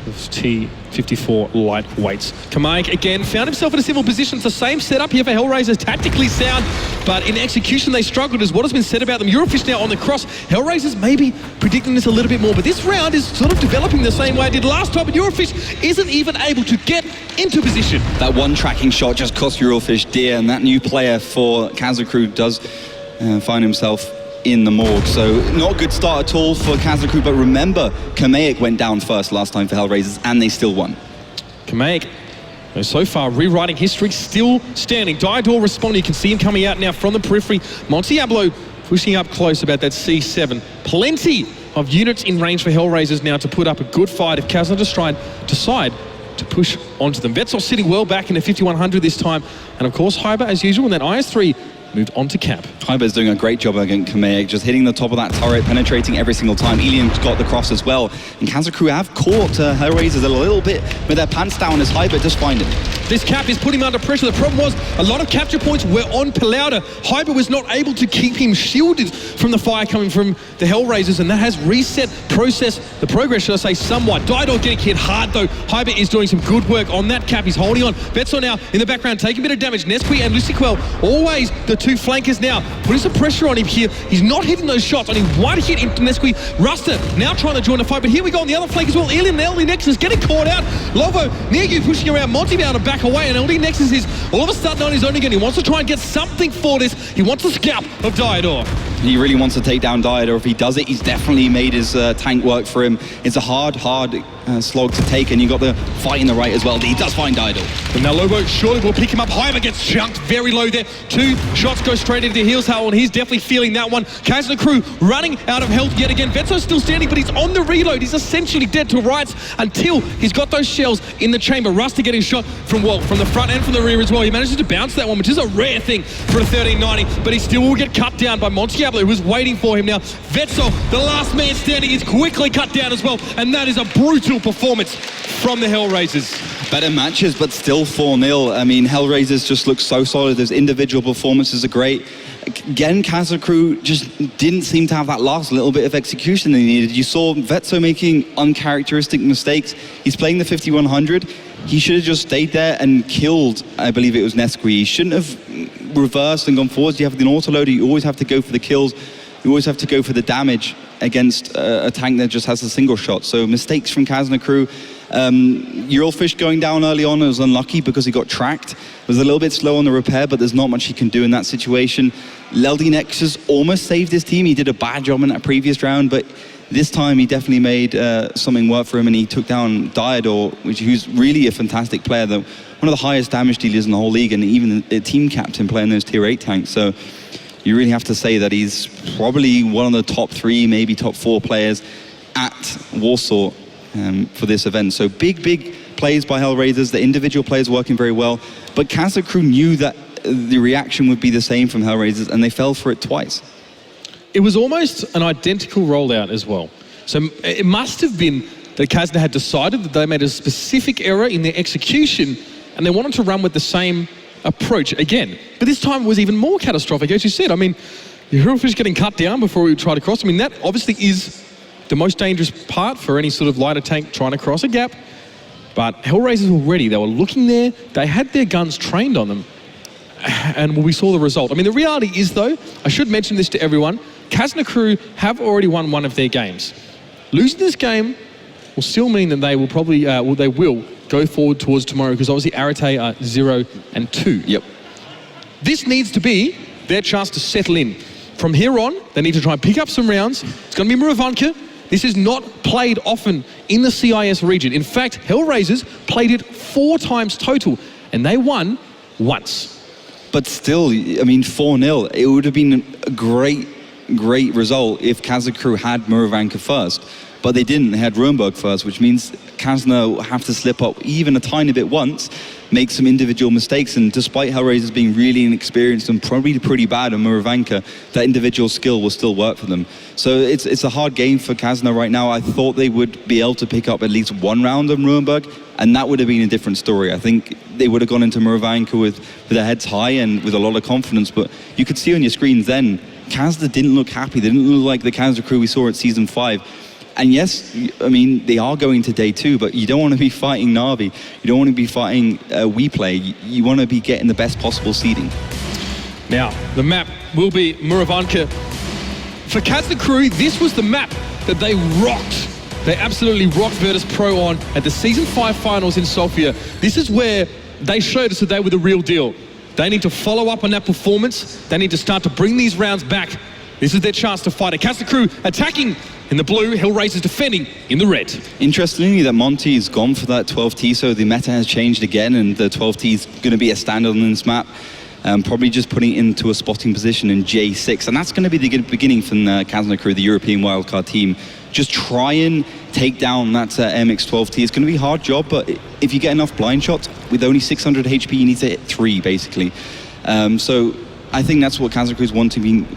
of T54 lightweights. Kamaik again found himself in a civil position. It's the same setup here for Hellraisers, tactically sound, but in execution they struggled, as what has been said about them. Eurofish now on the cross. Hellraisers maybe predicting this a little bit more, but this round is sort of developing the same way it did last time, but Eurofish isn't even able to get into position. That one tracking shot just cost Eurofish dear, and that new player for Kazna crew does find himself in the morgue. So not a good start at all for Kazna crew, but remember, Kamaic went down first last time for Hellraisers, and they still won. Kamaic, so far, rewriting history, still standing. Diador responding. You can see him coming out now from the periphery. Montiablo pushing up close about that C7. Plenty of units in range for Hellraisers now to put up a good fight if Kazna decide to push onto them. Vetzel sitting well back in the 5100 this time. And of course, Hyber, as usual, in that IS-3, moved on to cap. Hyber's doing a great job against Kamaic, just hitting the top of that turret, penetrating every single time. Elian's got the cross as well. And Kazna crew have caught Hellraisers a little bit with their pants down as Hyber just find him. This cap is putting him under pressure. The problem was a lot of capture points were on Palauda. Hyber was not able to keep him shielded from the fire coming from the Hellraisers, and that has reset the progress, should I say, somewhat. Diador getting hit hard though. Hyber is doing some good work on that cap. He's holding on. Vetso now in the background taking a bit of damage. Nesqui and Luciquel always the two flankers now, putting some pressure on him here. He's not hitting those shots. Only one hit into Nesqui. Ruster now trying to join the fight, but here we go on the other flank as well. Alien and LD Nexus getting caught out. Lovo near you pushing around. Monty now to back away, and LD Nexus is all of a sudden on his own again. He wants to try and get something for this. He wants the scalp of Diador. He really wants to take down Diador. If he does it, he's definitely made his tank work for him. It's a hard slog to take, and you got the fight in the right as well. He does find Diador. And now Lobo surely will pick him up. Hyber gets chunked very low there. 2 shots go straight into Heels Howell, and he's definitely feeling that one. Kazna crew running out of health yet again. Vetso's still standing, but he's on the reload. He's essentially dead to rights until he's got those shells in the chamber. Ruster getting shot from the front and from the rear as well. He manages to bounce that one, which is a rare thing for a 1390, but he still will get cut down by Montiablo, who's waiting for him now. Vetso, the last man standing, is quickly cut down as well, and that is a brutal performance from the Hellraisers. Better matches, but still 4-0. I mean, Hellraisers just look so solid. Those individual performances are great. Again, Kazna crew just didn't seem to have that last little bit of execution they needed. You saw Vetso making uncharacteristic mistakes. He's playing the 5100. He should have just stayed there and killed, I believe it was Nesqui. He shouldn't have reversed and gone forwards. You have an autoloader. You always have to go for the kills. You always have to go for the damage against a tank that just has a single shot. So mistakes from Kazna crew. Eurofish going down early on was unlucky because he got tracked. Was a little bit slow on the repair, but there's not much he can do in that situation. Leldy Nexus almost saved his team. He did a bad job in that previous round, but this time he definitely made something work for him, and he took down Diador, who's really a fantastic player, one of the highest damage dealers in the whole league, and even a team captain playing those tier 8 tanks. So you really have to say that he's probably one of the top 3, maybe top 4 players at Warsaw for this event. So big plays by Hellraisers, the individual players working very well, but Kazna crew knew that the reaction would be the same from Hellraisers, and they fell for it twice. It was almost an identical rollout as well. So it must have been that Kazna had decided that they made a specific error in their execution, and they wanted to run with the same approach again. But this time it was even more catastrophic, as you said. I mean, Eurofish getting cut down before we try to cross. I mean, that obviously is the most dangerous part for any sort of lighter tank trying to cross a gap. But Hellraisers were ready. They were looking there. They had their guns trained on them. And we saw the result. I mean, the reality is, though, I should mention this to everyone, Kazna crew have already won one of their games. Losing this game will still mean that they will probably, they will go forward towards tomorrow, because obviously Arete are 0 and 2. Yep. This needs to be their chance to settle in. From here on, they need to try and pick up some rounds. It's going to be Murovanka. This is not played often in the CIS region. In fact, Hellraisers played it 4 times total, and they won once. But still, I mean, 4-0, it would have been a great result if Kazna Crew had Murovanka first. But they didn't. They had Ruinberg first, which means Kazna will have to slip up even a tiny bit once, make some individual mistakes, and despite Hellraisers being really inexperienced and probably pretty bad on Murovanka, that individual skill will still work for them. So it's a hard game for Kazna right now. I thought they would be able to pick up at least 1 round of Ruinberg, and that would have been a different story. I think they would have gone into Murovanka with their heads high and with a lot of confidence, but you could see on your screens then, Kazna didn't look happy. They didn't look like the Kazna Crew we saw at Season 5. And yes, I mean, they are going to day 2, but you don't want to be fighting Na'Vi. You don't want to be fighting WePlay. You want to be getting the best possible seeding. Now, the map will be Murovanka. For Kazna Crew, this was the map that they rocked. They absolutely rocked Virtus Pro on at the Season 5 finals in Sofia. This is where they showed us that they were the real deal. They need to follow up on that performance. They need to start to bring these rounds back. This is their chance to fight it. Kazna Crew attacking in the blue, Hellraisers defending in the red. Interestingly, that Monty is gone for that 12T, so the meta has changed again, and the 12T is going to be a standard on this map. Probably just putting it into a spotting position in J6, and that's going to be the beginning from Kazna Crew, the European wildcard team. Just try and take down that MX 12T. It's going to be a hard job, but if you get enough blind shots, with only 600 HP, you need to hit 3, basically. So I think that's what Kazna Crew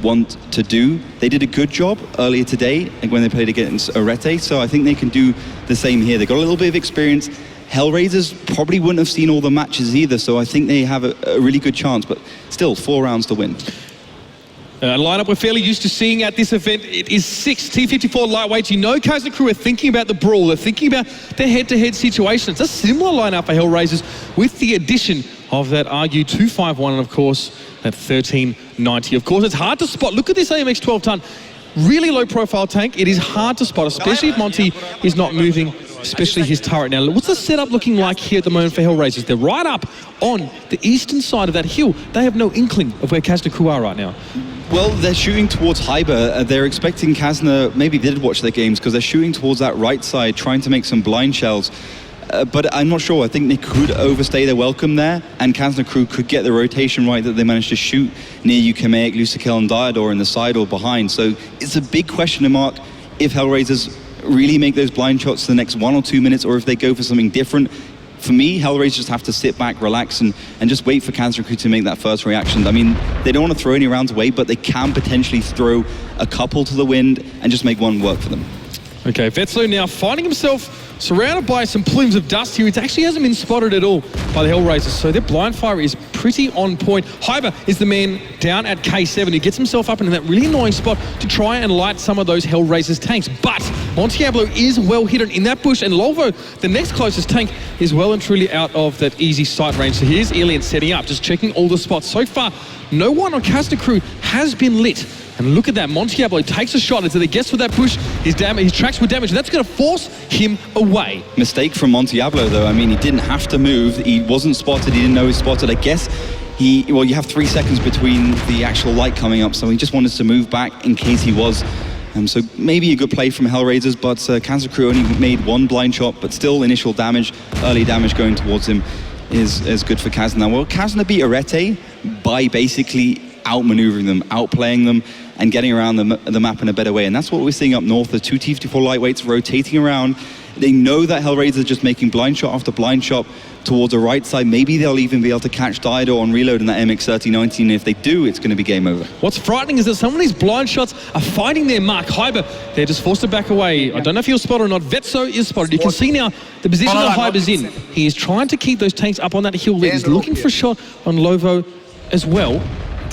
want to do. They did a good job earlier today when they played against Arete, so I think they can do the same here. They got a little bit of experience. Hellraisers probably wouldn't have seen all the matches either, so I think they have a really good chance, but still 4 rounds to win. A lineup we're fairly used to seeing at this event. It is 6 T54 lightweights. You know Kazna Crew are thinking about the brawl. They're thinking about their head-to-head situation. It's a similar lineup for Hellraisers with the addition of that RU 251 and, of course, that 1390. Of course, it's hard to spot. Look at this AMX 12-ton. Really low-profile tank. It is hard to spot, especially if Monty is not moving, especially his turret. Now, what's the setup looking like here at the moment for Hellraisers? They're right up on the eastern side of that hill. They have no inkling of where Kazna Crew are right now. Well, they're shooting towards Hyber. They're expecting Kazna, maybe they did watch their games, because they're shooting towards that right side, trying to make some blind shells. But I'm not sure. I think they could overstay their welcome there, and Kazna Crew could get the rotation right that they managed to shoot near Ukamaic, Lucikel, and Diodor in the side or behind. So it's a big question mark if Hellraisers really make those blind shots the next 1 or 2 minutes, or if they go for something different. For me, Hellraisers just have to sit back, relax, and just wait for Kazna Crew to make that first reaction. I mean, they don't want to throw any rounds away, but they can potentially throw a couple to the wind and just make one work for them. Okay, Vetso now finding himself surrounded by some plumes of dust here. It actually hasn't been spotted at all by the Hellraisers, so their blind fire is pretty on point. Hyber is the man down at K7 who gets himself up in that really annoying spot to try and light some of those Hellraisers tanks. But Montiablo is well hidden in that bush, and Lolvo, the next closest tank, is well and truly out of that easy sight range. So here's Alien setting up, just checking all the spots. So far, no one on Kazna Crew has been lit. And look at that, Montiablo takes a shot until he gets to that bush. His tracks were damaged, and that's going to force him away. Mistake from Montiablo, though. I mean, he didn't have to move. He wasn't spotted. He didn't know he was spotted. I guess well, you have 3 seconds between the actual light coming up, so he just wanted to move back in case he was. So maybe a good play from Hellraisers, but Kazna Crew only made 1 blind shot, but still initial damage, early damage going towards him is good for Kazna. Well, Kazna beat Arete by basically outmaneuvering them, outplaying them, and getting around the map in a better way. And that's what we're seeing up north, the 2 T54 lightweights rotating around. They know that Hellraisers are just making blind shot after blind shot towards the right side. Maybe they'll even be able to catch Diodor on reload in that MX 3019. And if they do, it's going to be game over. What's frightening is that some of these blind shots are finding their mark. Hyber, they're just forced to back away. I don't know if he'll spot or not. Vetso is spotted. You can see now the position that Hyber's in. He is trying to keep those tanks up on that hill. He's looking for a shot on Lovo as well.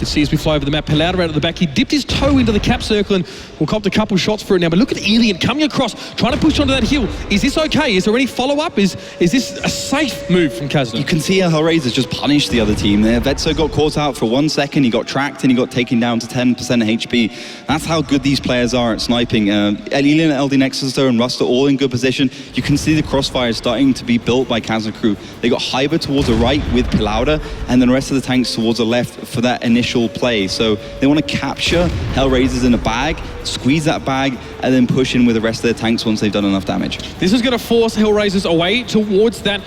You see as we fly over the map, Palauda out of the back. He dipped his toe into the cap circle and will cop a couple shots for it now. But look at Alien coming across, trying to push onto that hill. Is this okay? Is there any follow-up? Is this a safe move from Kazna? You can see how Hellraisers just punished the other team there. Vetso got caught out for 1 second, he got tracked and he got taken down to 10% HP. That's how good these players are at sniping. Alien, LD Nexus and Rust are all in good position. You can see the crossfire starting to be built by Kazna crew. They got Hyber towards the right with Palauda and then the rest of the tanks towards the left for that initial play. So they want to capture Hellraisers in a bag, squeeze that bag, and then push in with the rest of their tanks once they've done enough damage. This is going to force Hellraisers away towards that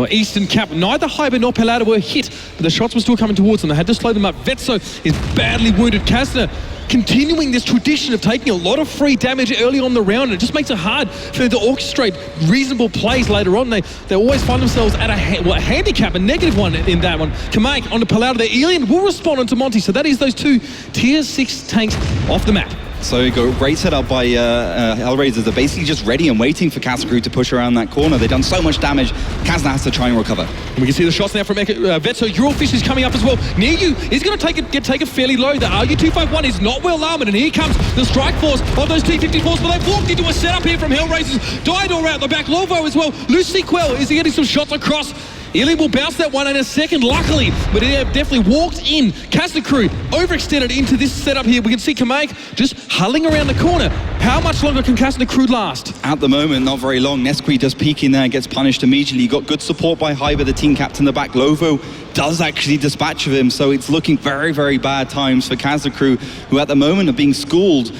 eastern cap. Neither Hyber nor Palauda were hit, but the shots were still coming towards them. They had to slow them up. Vetso is badly wounded. Kazna continuing this tradition of taking a lot of free damage early on the round, and it just makes it hard for them to orchestrate reasonable plays later on. They always find themselves at a handicap, a negative one in that one. Kamake onto Palauda. The Alien will respond onto Monty, so that is those two tier 6 tanks off the map. So you got a great setup by Hellraisers. They're basically just ready and waiting for Kazna crew to push around that corner. They've done so much damage, Kazna has to try and recover. And we can see the shots now from Vetso. Eurofish is coming up as well. Near you is going to get taken fairly low. The RU-251 is not well armored, and here comes the strike force of those T-54s, but they've walked into a setup here from Hellraisers. Diador out the back, Lovo as well. Lucy Quell is getting some shots across. Alien will bounce that one in a second, luckily, but they have definitely walked in. Kazna crew overextended into this setup here. We can see Kamake just hulling around the corner. How much longer can Kazna crew last? At the moment, not very long. Nesquik does peek in there and gets punished immediately. Got good support by Hyber, the team captain in the back. Lovo does actually dispatch of him, so it's looking very, very bad times for Kazna crew, who at the moment are being schooled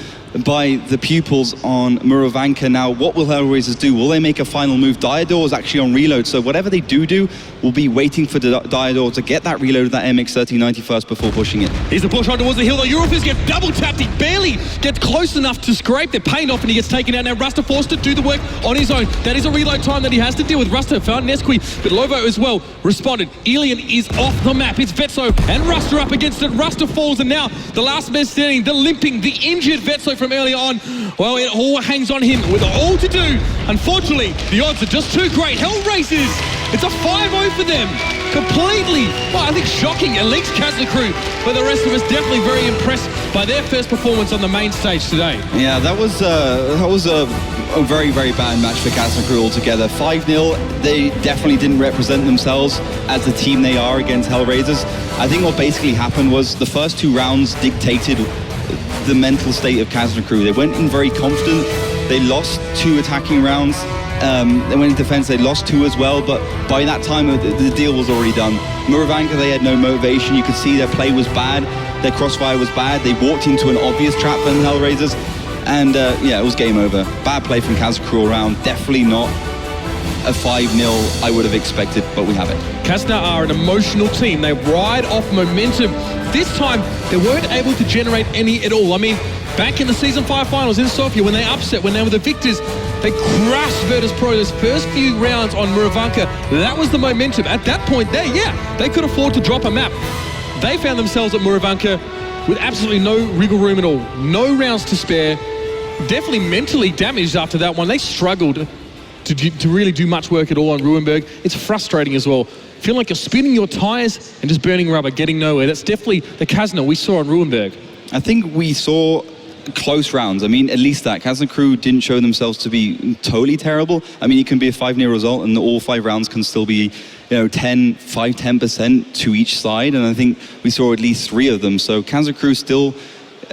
by the pupils on Murovanka. Now, what will Hellraisers do? Will they make a final move? Diador is actually on reload, so whatever they do will be waiting for Diador to get that reload of that MX-1390 first before pushing it. Here's the push on towards the hill. The Eurofish get double tapped. He barely gets close enough to scrape. They're paying off and he gets taken out. Now Rusta forced to do the work on his own. That is a reload time that he has to deal with. Rusta found Nesquik, but Lovo as well responded. Alien is off the map. It's Vetso and Rusta up against it. Rusta falls, and now the last man standing, the limping, the injured Vetso from earlier on. Well, it all hangs on him with all to do. Unfortunately, the odds are just too great. Hellraisers, it's a 5-0 for them. Completely, well, I think shocking, at least Kazna crew, but the rest of us definitely very impressed by their first performance on the main stage today. Yeah, that was a very, very bad match for Kazna crew altogether. 5-0, they definitely didn't represent themselves as the team they are against Hellraisers. I think what basically happened was the first 2 rounds dictated the mental state of Kazna crew. They went in very confident. They lost 2 attacking rounds. They went in defense, they lost 2 as well, but by that time the deal was already done. Murovanka, they had no motivation. You could see their play was bad, their crossfire was bad. They walked into an obvious trap from the Hellraisers, and yeah, it was game over. Bad play from Kazna crew around, definitely not a 5-0 I would have expected, but we have it. Kazna are an emotional team. They ride off momentum. This time, they weren't able to generate any at all. I mean, back in the Season 5 finals in Sofia, when they upset, when they were the victors, they crushed Virtus Pro those first few rounds on Murovanka. That was the momentum. At that point there, yeah, they could afford to drop a map. They found themselves at Murovanka with absolutely no wriggle room at all. No rounds to spare. Definitely mentally damaged after that one. They struggled to really do much work at all on Ruinberg. It's frustrating as well. Feel like you're spinning your tires and just burning rubber, getting nowhere. That's definitely the Kazna we saw on Ruinberg. I think we saw close rounds. I mean, at least that. Kazna crew didn't show themselves to be totally terrible. I mean, it can be a 5-0 result and all 5 rounds can still be, you know, 10% to each side. And I think we saw at least 3 of them. So Kazna crew still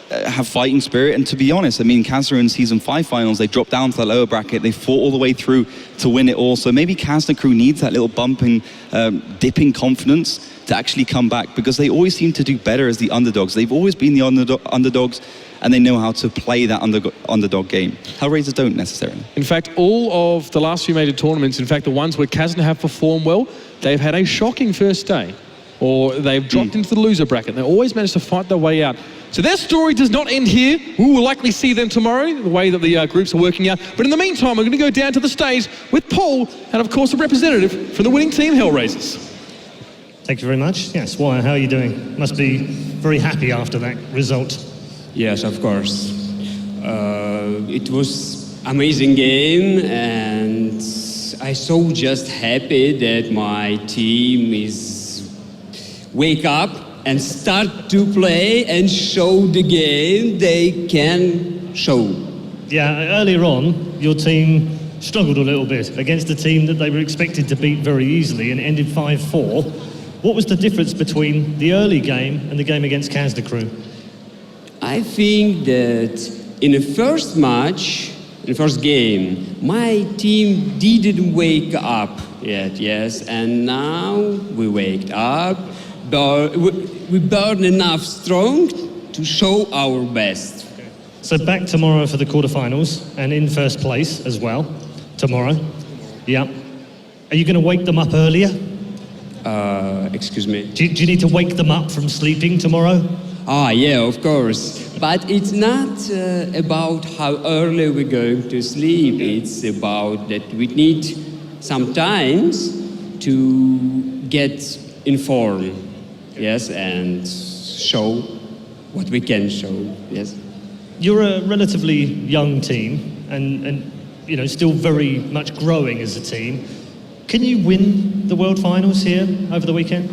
have fighting spirit, and to be honest, I mean, Kazna in Season 5 finals, they dropped down to the lower bracket, they fought all the way through to win it all, so maybe Kazna crew needs that little bumping, dipping confidence to actually come back, because they always seem to do better as the underdogs. They've always been the underdogs, and they know how to play that underdog game. Hellraisers don't necessarily. In fact, all of the last few major tournaments, in fact, the ones where Kazna have performed well, they've had a shocking first day, or they've dropped into the loser bracket. They always managed to fight their way out. So their story does not end here. We will likely see them tomorrow, the way that the groups are working out. But in the meantime, we're going to go down to the stage with Paul and, of course, a representative from the winning team, Hellraisers. Thank you very much. Yes, Wire, how are you doing? Must be very happy after that result. Yes, of course. It was amazing game, and I so just happy that my team is wake up and start to play and show the game they can show. Yeah, earlier on, your team struggled a little bit against a team that they were expected to beat very easily and ended 5-4. What was the difference between the early game and the game against Kazna crew? I think that in the first match, in the first game, my team didn't wake up yet, yes, and now we waked up, but we burned enough strong to show our best. So back tomorrow for the quarterfinals and in first place as well, tomorrow. Yeah. Are you going to wake them up earlier? Excuse me? Do you need to wake them up from sleeping tomorrow? Ah, yeah, of course. But it's not about how early we're going to sleep. It's about that we need sometimes to get informed, yes, and show what we can show, yes. You're a relatively young team and you know, still very much growing as a team. Can you win the World Finals here over the weekend?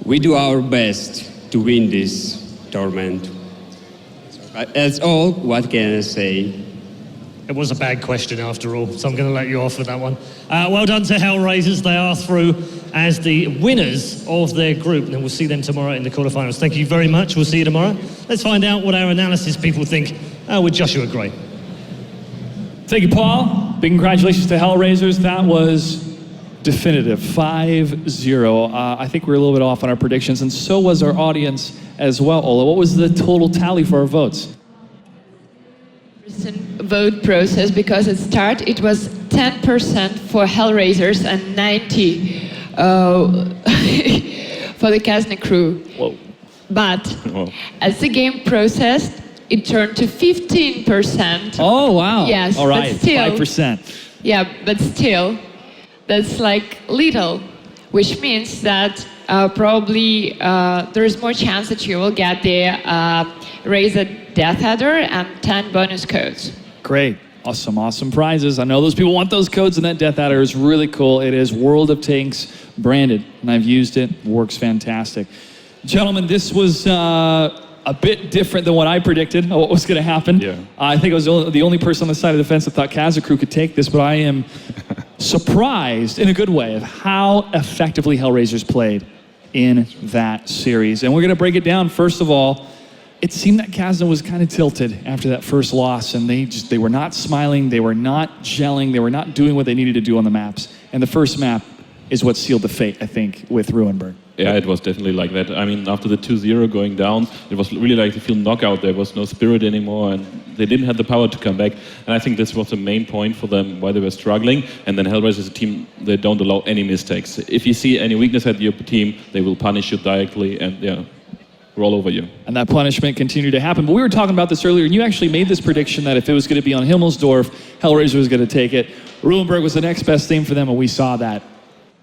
We do our best to win this tournament. That's all. What can I say? It was a bad question after all, so I'm going to let you off with that one. Well done to Hellraisers. They are through as the winners of their group, and we'll see them tomorrow in the quarterfinals. Thank you very much. We'll see you tomorrow. Let's find out what our analysis people think with Joshua Gray. Thank you, Paul. Big congratulations to Hellraisers. That was definitive, 5-0. I think we're a little bit off on our predictions, and so was our audience as well. Ola, what was the total tally for our votes? Vote process, because at start it was 10% for Hellraisers and 90% for the Kazna crew. Whoa. But as the game processed, it turned to 15%. Oh, wow. Yes, all right, but still, 5%. Yeah, but still, that's like little, which means that probably there is more chance that you will get the Razor Death Adder and 10 bonus codes. Great. Awesome prizes. I know those people want those codes, and that Death Adder is really cool. It is World of Tanks branded, and I've used it. Works fantastic. Gentlemen, this was a bit different than what I predicted, what was going to happen. Yeah. I think I was the only person on the side of the fence that thought Kazna crew could take this, but I am surprised in a good way of how effectively Hellraisers played in that series. And we're going to break it down. First of all, it seemed that Kazna was kind of tilted after that first loss, and they were not smiling, they were not gelling, they were not doing what they needed to do on the maps. And the first map is what sealed the fate, I think, with Ruinberg. Yeah, it was definitely like that. I mean, after the 2-0 going down, it was really like to feel knockout. There was no spirit anymore, and they didn't have the power to come back. And I think this was the main point for them, why they were struggling. And then Hellraisers is a team, they don't allow any mistakes. If you see any weakness at your team, they will punish you directly and, yeah, roll over you. And that punishment continued to happen. But we were talking about this earlier, and you actually made this prediction that if it was going to be on Himmelsdorf, Hellraiser was going to take it. Ruinberg was the next best team for them, and we saw that.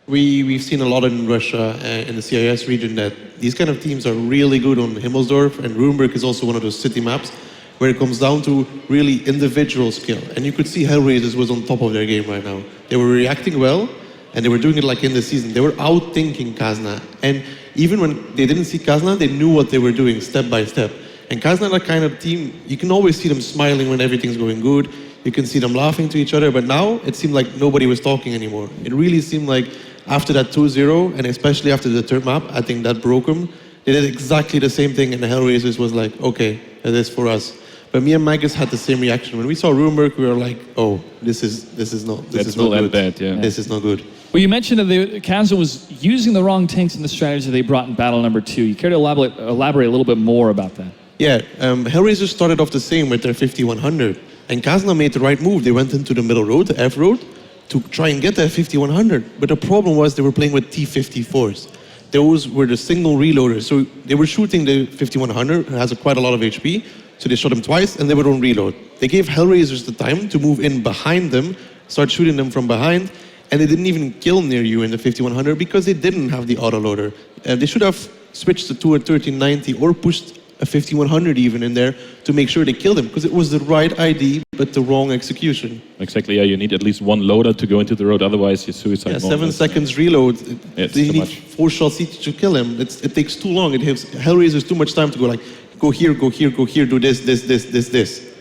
We've seen a lot in Russia in the CIS region that these kind of teams are really good on Himmelsdorf, and Ruinberg is also one of those city maps where it comes down to really individual skill. And you could see Hellraisers was on top of their game right now. They were reacting well, and they were doing it like in the season. They were out-thinking Kazna. And even when they didn't see Kazna, they knew what they were doing step by step. And Kazna, that kind of team, you can always see them smiling when everything's going good. You can see them laughing to each other, but now it seemed like nobody was talking anymore. It really seemed like after that 2-0, and especially after the third map, I think that broke them. They did exactly the same thing, and the Hellraisers was like, okay, that is for us. But me and Magus had the same reaction. When we saw Ruinberg, we were like, oh, this is not good. This is not good. Well, you mentioned that Kazna was using the wrong tanks in the strategy they brought in battle number 2. You care to elaborate a little bit more about that? Yeah, Hellraisers started off the same with their 5100, and Kazna made the right move. They went into the middle road, the F road, to try and get that 5100. But the problem was they were playing with T54s. Those were the single reloaders. So they were shooting the 5100, it has quite a lot of HP, so they shot them twice and they would on reload. They gave Hellraisers the time to move in behind them, start shooting them from behind, and they didn't even kill near you in the 5100 because they didn't have the autoloader. They should have switched to a 1390 or pushed a 5100 even in there to make sure they killed him, because it was the right ID but the wrong execution. Exactly, yeah, you need at least one loader to go into the road, otherwise you're suicide. Yeah, 7 seconds reload. It's They too need much. 4 shots each to kill him. It takes too long. It gives Hellraisers too much time to go like, go here, go here, go here, do this.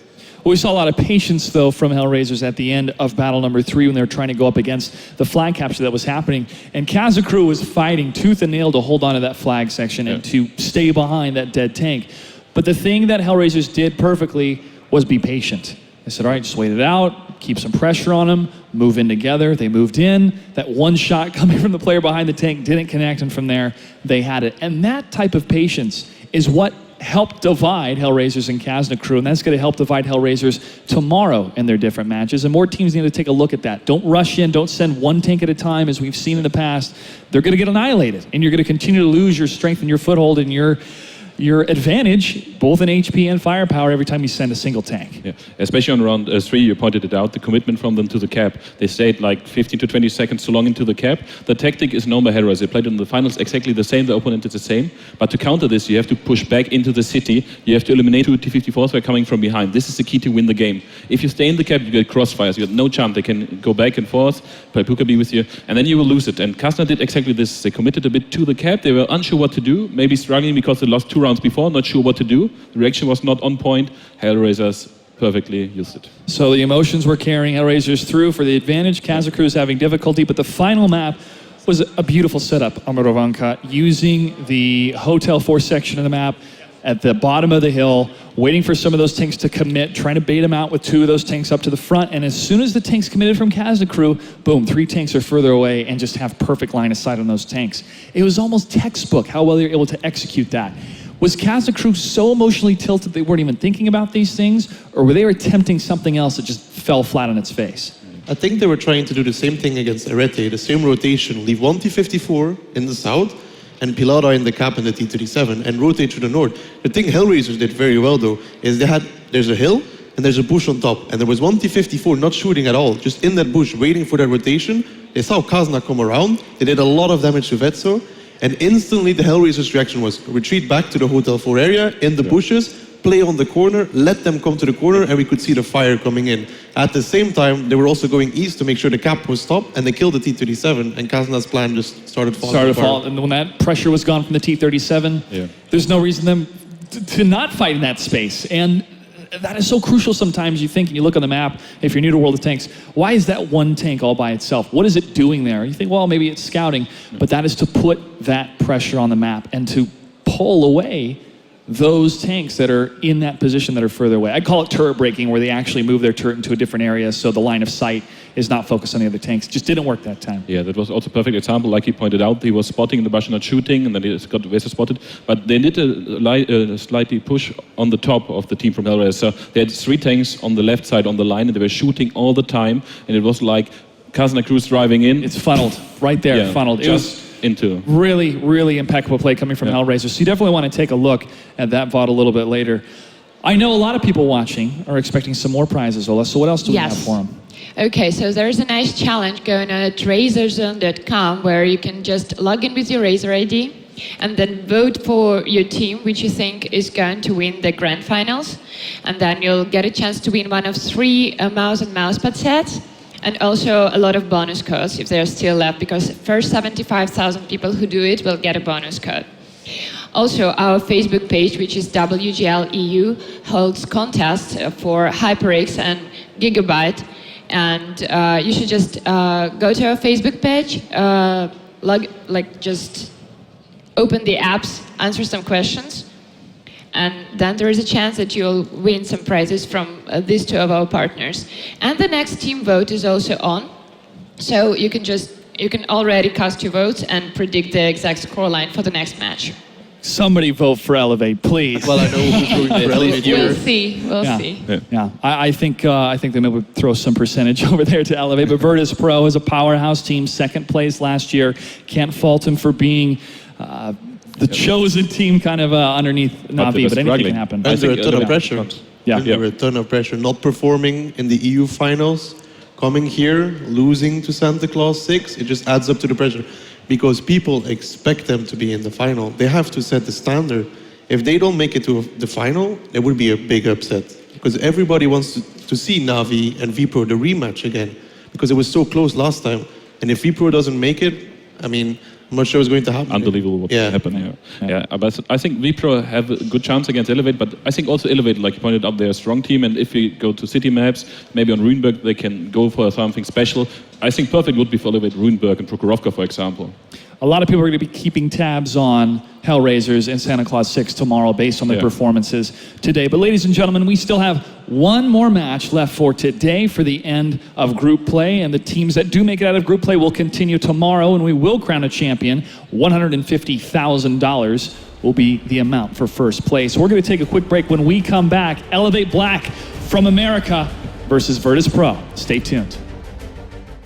Well, we saw a lot of patience, though, from Hellraisers at the end of battle number 3 when they were trying to go up against the flag capture that was happening. And Kazna crew was fighting tooth and nail to hold on to that flag section and to stay behind that dead tank. But the thing that Hellraisers did perfectly was be patient. They said, all right, just wait it out, keep some pressure on them, move in together. They moved in. That one shot coming from the player behind the tank didn't connect, and from there, they had it. And that type of patience is what helped divide Hellraisers and Kazna crew, and that's going to help divide Hellraisers tomorrow in their different matches. And more teams need to take a look at that. Don't rush in, don't send one tank at a time, as we've seen in the past. They're going to get annihilated, and you're going to continue to lose your strength and your foothold and your advantage, both in HP and firepower, every time you send a single tank. Yeah, especially on round 3, you pointed it out, the commitment from them to the cap. They stayed like 15 to 20 seconds too long into the cap. The tactic is known by Hellraisers. They played in the finals exactly the same, the opponent did the same. But to counter this, you have to push back into the city. You have to eliminate 2 T-54s by coming from behind. This is the key to win the game. If you stay in the cap, you get crossfires. You have no chance. They can go back and forth, play Puka be with you, and then you will lose it. And Kazna did exactly this. They committed a bit to the cap. They were unsure what to do, maybe struggling because they lost 2 rounds before, not sure what to do. The reaction was not on point. Hellraisers perfectly used it. So the emotions were carrying Hellraisers through for the advantage. Kazna crew is having difficulty, but the final map was a beautiful setup on Murovanka, using the Hotel 4 section of the map at the bottom of the hill, waiting for some of those tanks to commit, trying to bait them out with 2 of those tanks up to the front. And as soon as the tanks committed from Kazna crew, boom, 3 tanks are further away and just have perfect line of sight on those tanks. It was almost textbook how well they were able to execute that. Was Kazna crew so emotionally tilted they weren't even thinking about these things, or were they attempting something else that just fell flat on its face? I think they were trying to do the same thing against Arete, the same rotation, leave 1 T-54 in the south and Pilada in the cap and the T-37 and rotate to the north. The thing Hellraisers did very well though is there's a hill and there's a bush on top, and there was 1 T-54 not shooting at all, just in that bush waiting for that rotation. They saw Kazna come around, they did a lot of damage to Vetso, and instantly the Hellraisers' reaction was retreat back to the Hotel 4 area, in the bushes, play on the corner, let them come to the corner, and we could see the fire coming in. At the same time, they were also going east to make sure the cap was stopped, and they killed the T-37, and Kazna's plan just started falling apart. And when that pressure was gone from the T-37, there's no reason them to not fight in that space. And that is so crucial sometimes. You think, and you look on the map, if you're new to World of Tanks, why is that one tank all by itself? What is it doing there? You think, well, maybe it's scouting, but that is to put that pressure on the map and to pull away those tanks that are in that position that are further away. I call it turret breaking, where they actually move their turret into a different area so the line of sight is not focused on the other tanks. It just didn't work that time. Yeah, that was also a perfect example. Like he pointed out, he was spotting the Russian not shooting, and then he got Vesa spotted. But they did a slightly push on the top of the team from Hellraisers. So they had 3 tanks on the left side on the line, and they were shooting all the time. And it was like Kazna crews driving in. It's funneled right there, funneled. It was into really, really impeccable play coming from Hellraisers. So you definitely want to take a look at that VOD a little bit later. I know a lot of people watching are expecting some more prizes, Ola. So what else do we have for them? Okay, so there's a nice challenge going on at razorzone.com where you can just log in with your Razor ID and then vote for your team which you think is going to win the Grand Finals. And then you'll get a chance to win one of 3 mouse and mousepad sets, and also a lot of bonus codes if they're still left, because first 75,000 people who do it will get a bonus code. Also, our Facebook page, which is WGL EU, holds contests for HyperX and Gigabyte. And you should just go to our Facebook page, just open the apps, answer some questions, and then there is a chance that you'll win some prizes from these 2 of our partners. And the next team vote is also on, so you can already cast your votes and predict the exact scoreline for the next match. Somebody vote for Elevate, please. Well, I know who's voting for Elevate. We'll see. We'll see. Yeah, I think they maybe would throw some percentage over there to Elevate. But Virtus Pro is a powerhouse team, 2nd place last year. Can't fault them for being the chosen team kind of underneath Navi, but anything can happen. Under a ton of pressure. Under a ton of pressure. Not performing in the EU finals, coming here, losing to Santa Claus 6, it just adds up to the pressure. Because people expect them to be in the final. They have to set the standard. If they don't make it to the final, it would be a big upset because everybody wants to see Navi and Vipro the rematch again because it was so close last time. And if Vipro doesn't make it, I mean, I'm not sure what's going to happen. Unbelievable what happened here. Yeah, but I think Vipro have a good chance against Elevate, but I think also Elevate, like you pointed out, they're a strong team, and if we go to city maps, maybe on Ruinberg, they can go for something special. I think perfect would be for Elevate Ruinberg and Prokhorovka, for example. A lot of people are going to be keeping tabs on Hellraisers and Santa Claus 6 tomorrow based on their performances today. But ladies and gentlemen, we still have one more match left for today for the end of group play. And the teams that do make it out of group play will continue tomorrow, and we will crown a champion. $150,000 will be the amount for first place. We're going to take a quick break. When we come back, Elevate Black from America versus Virtus Pro. Stay tuned.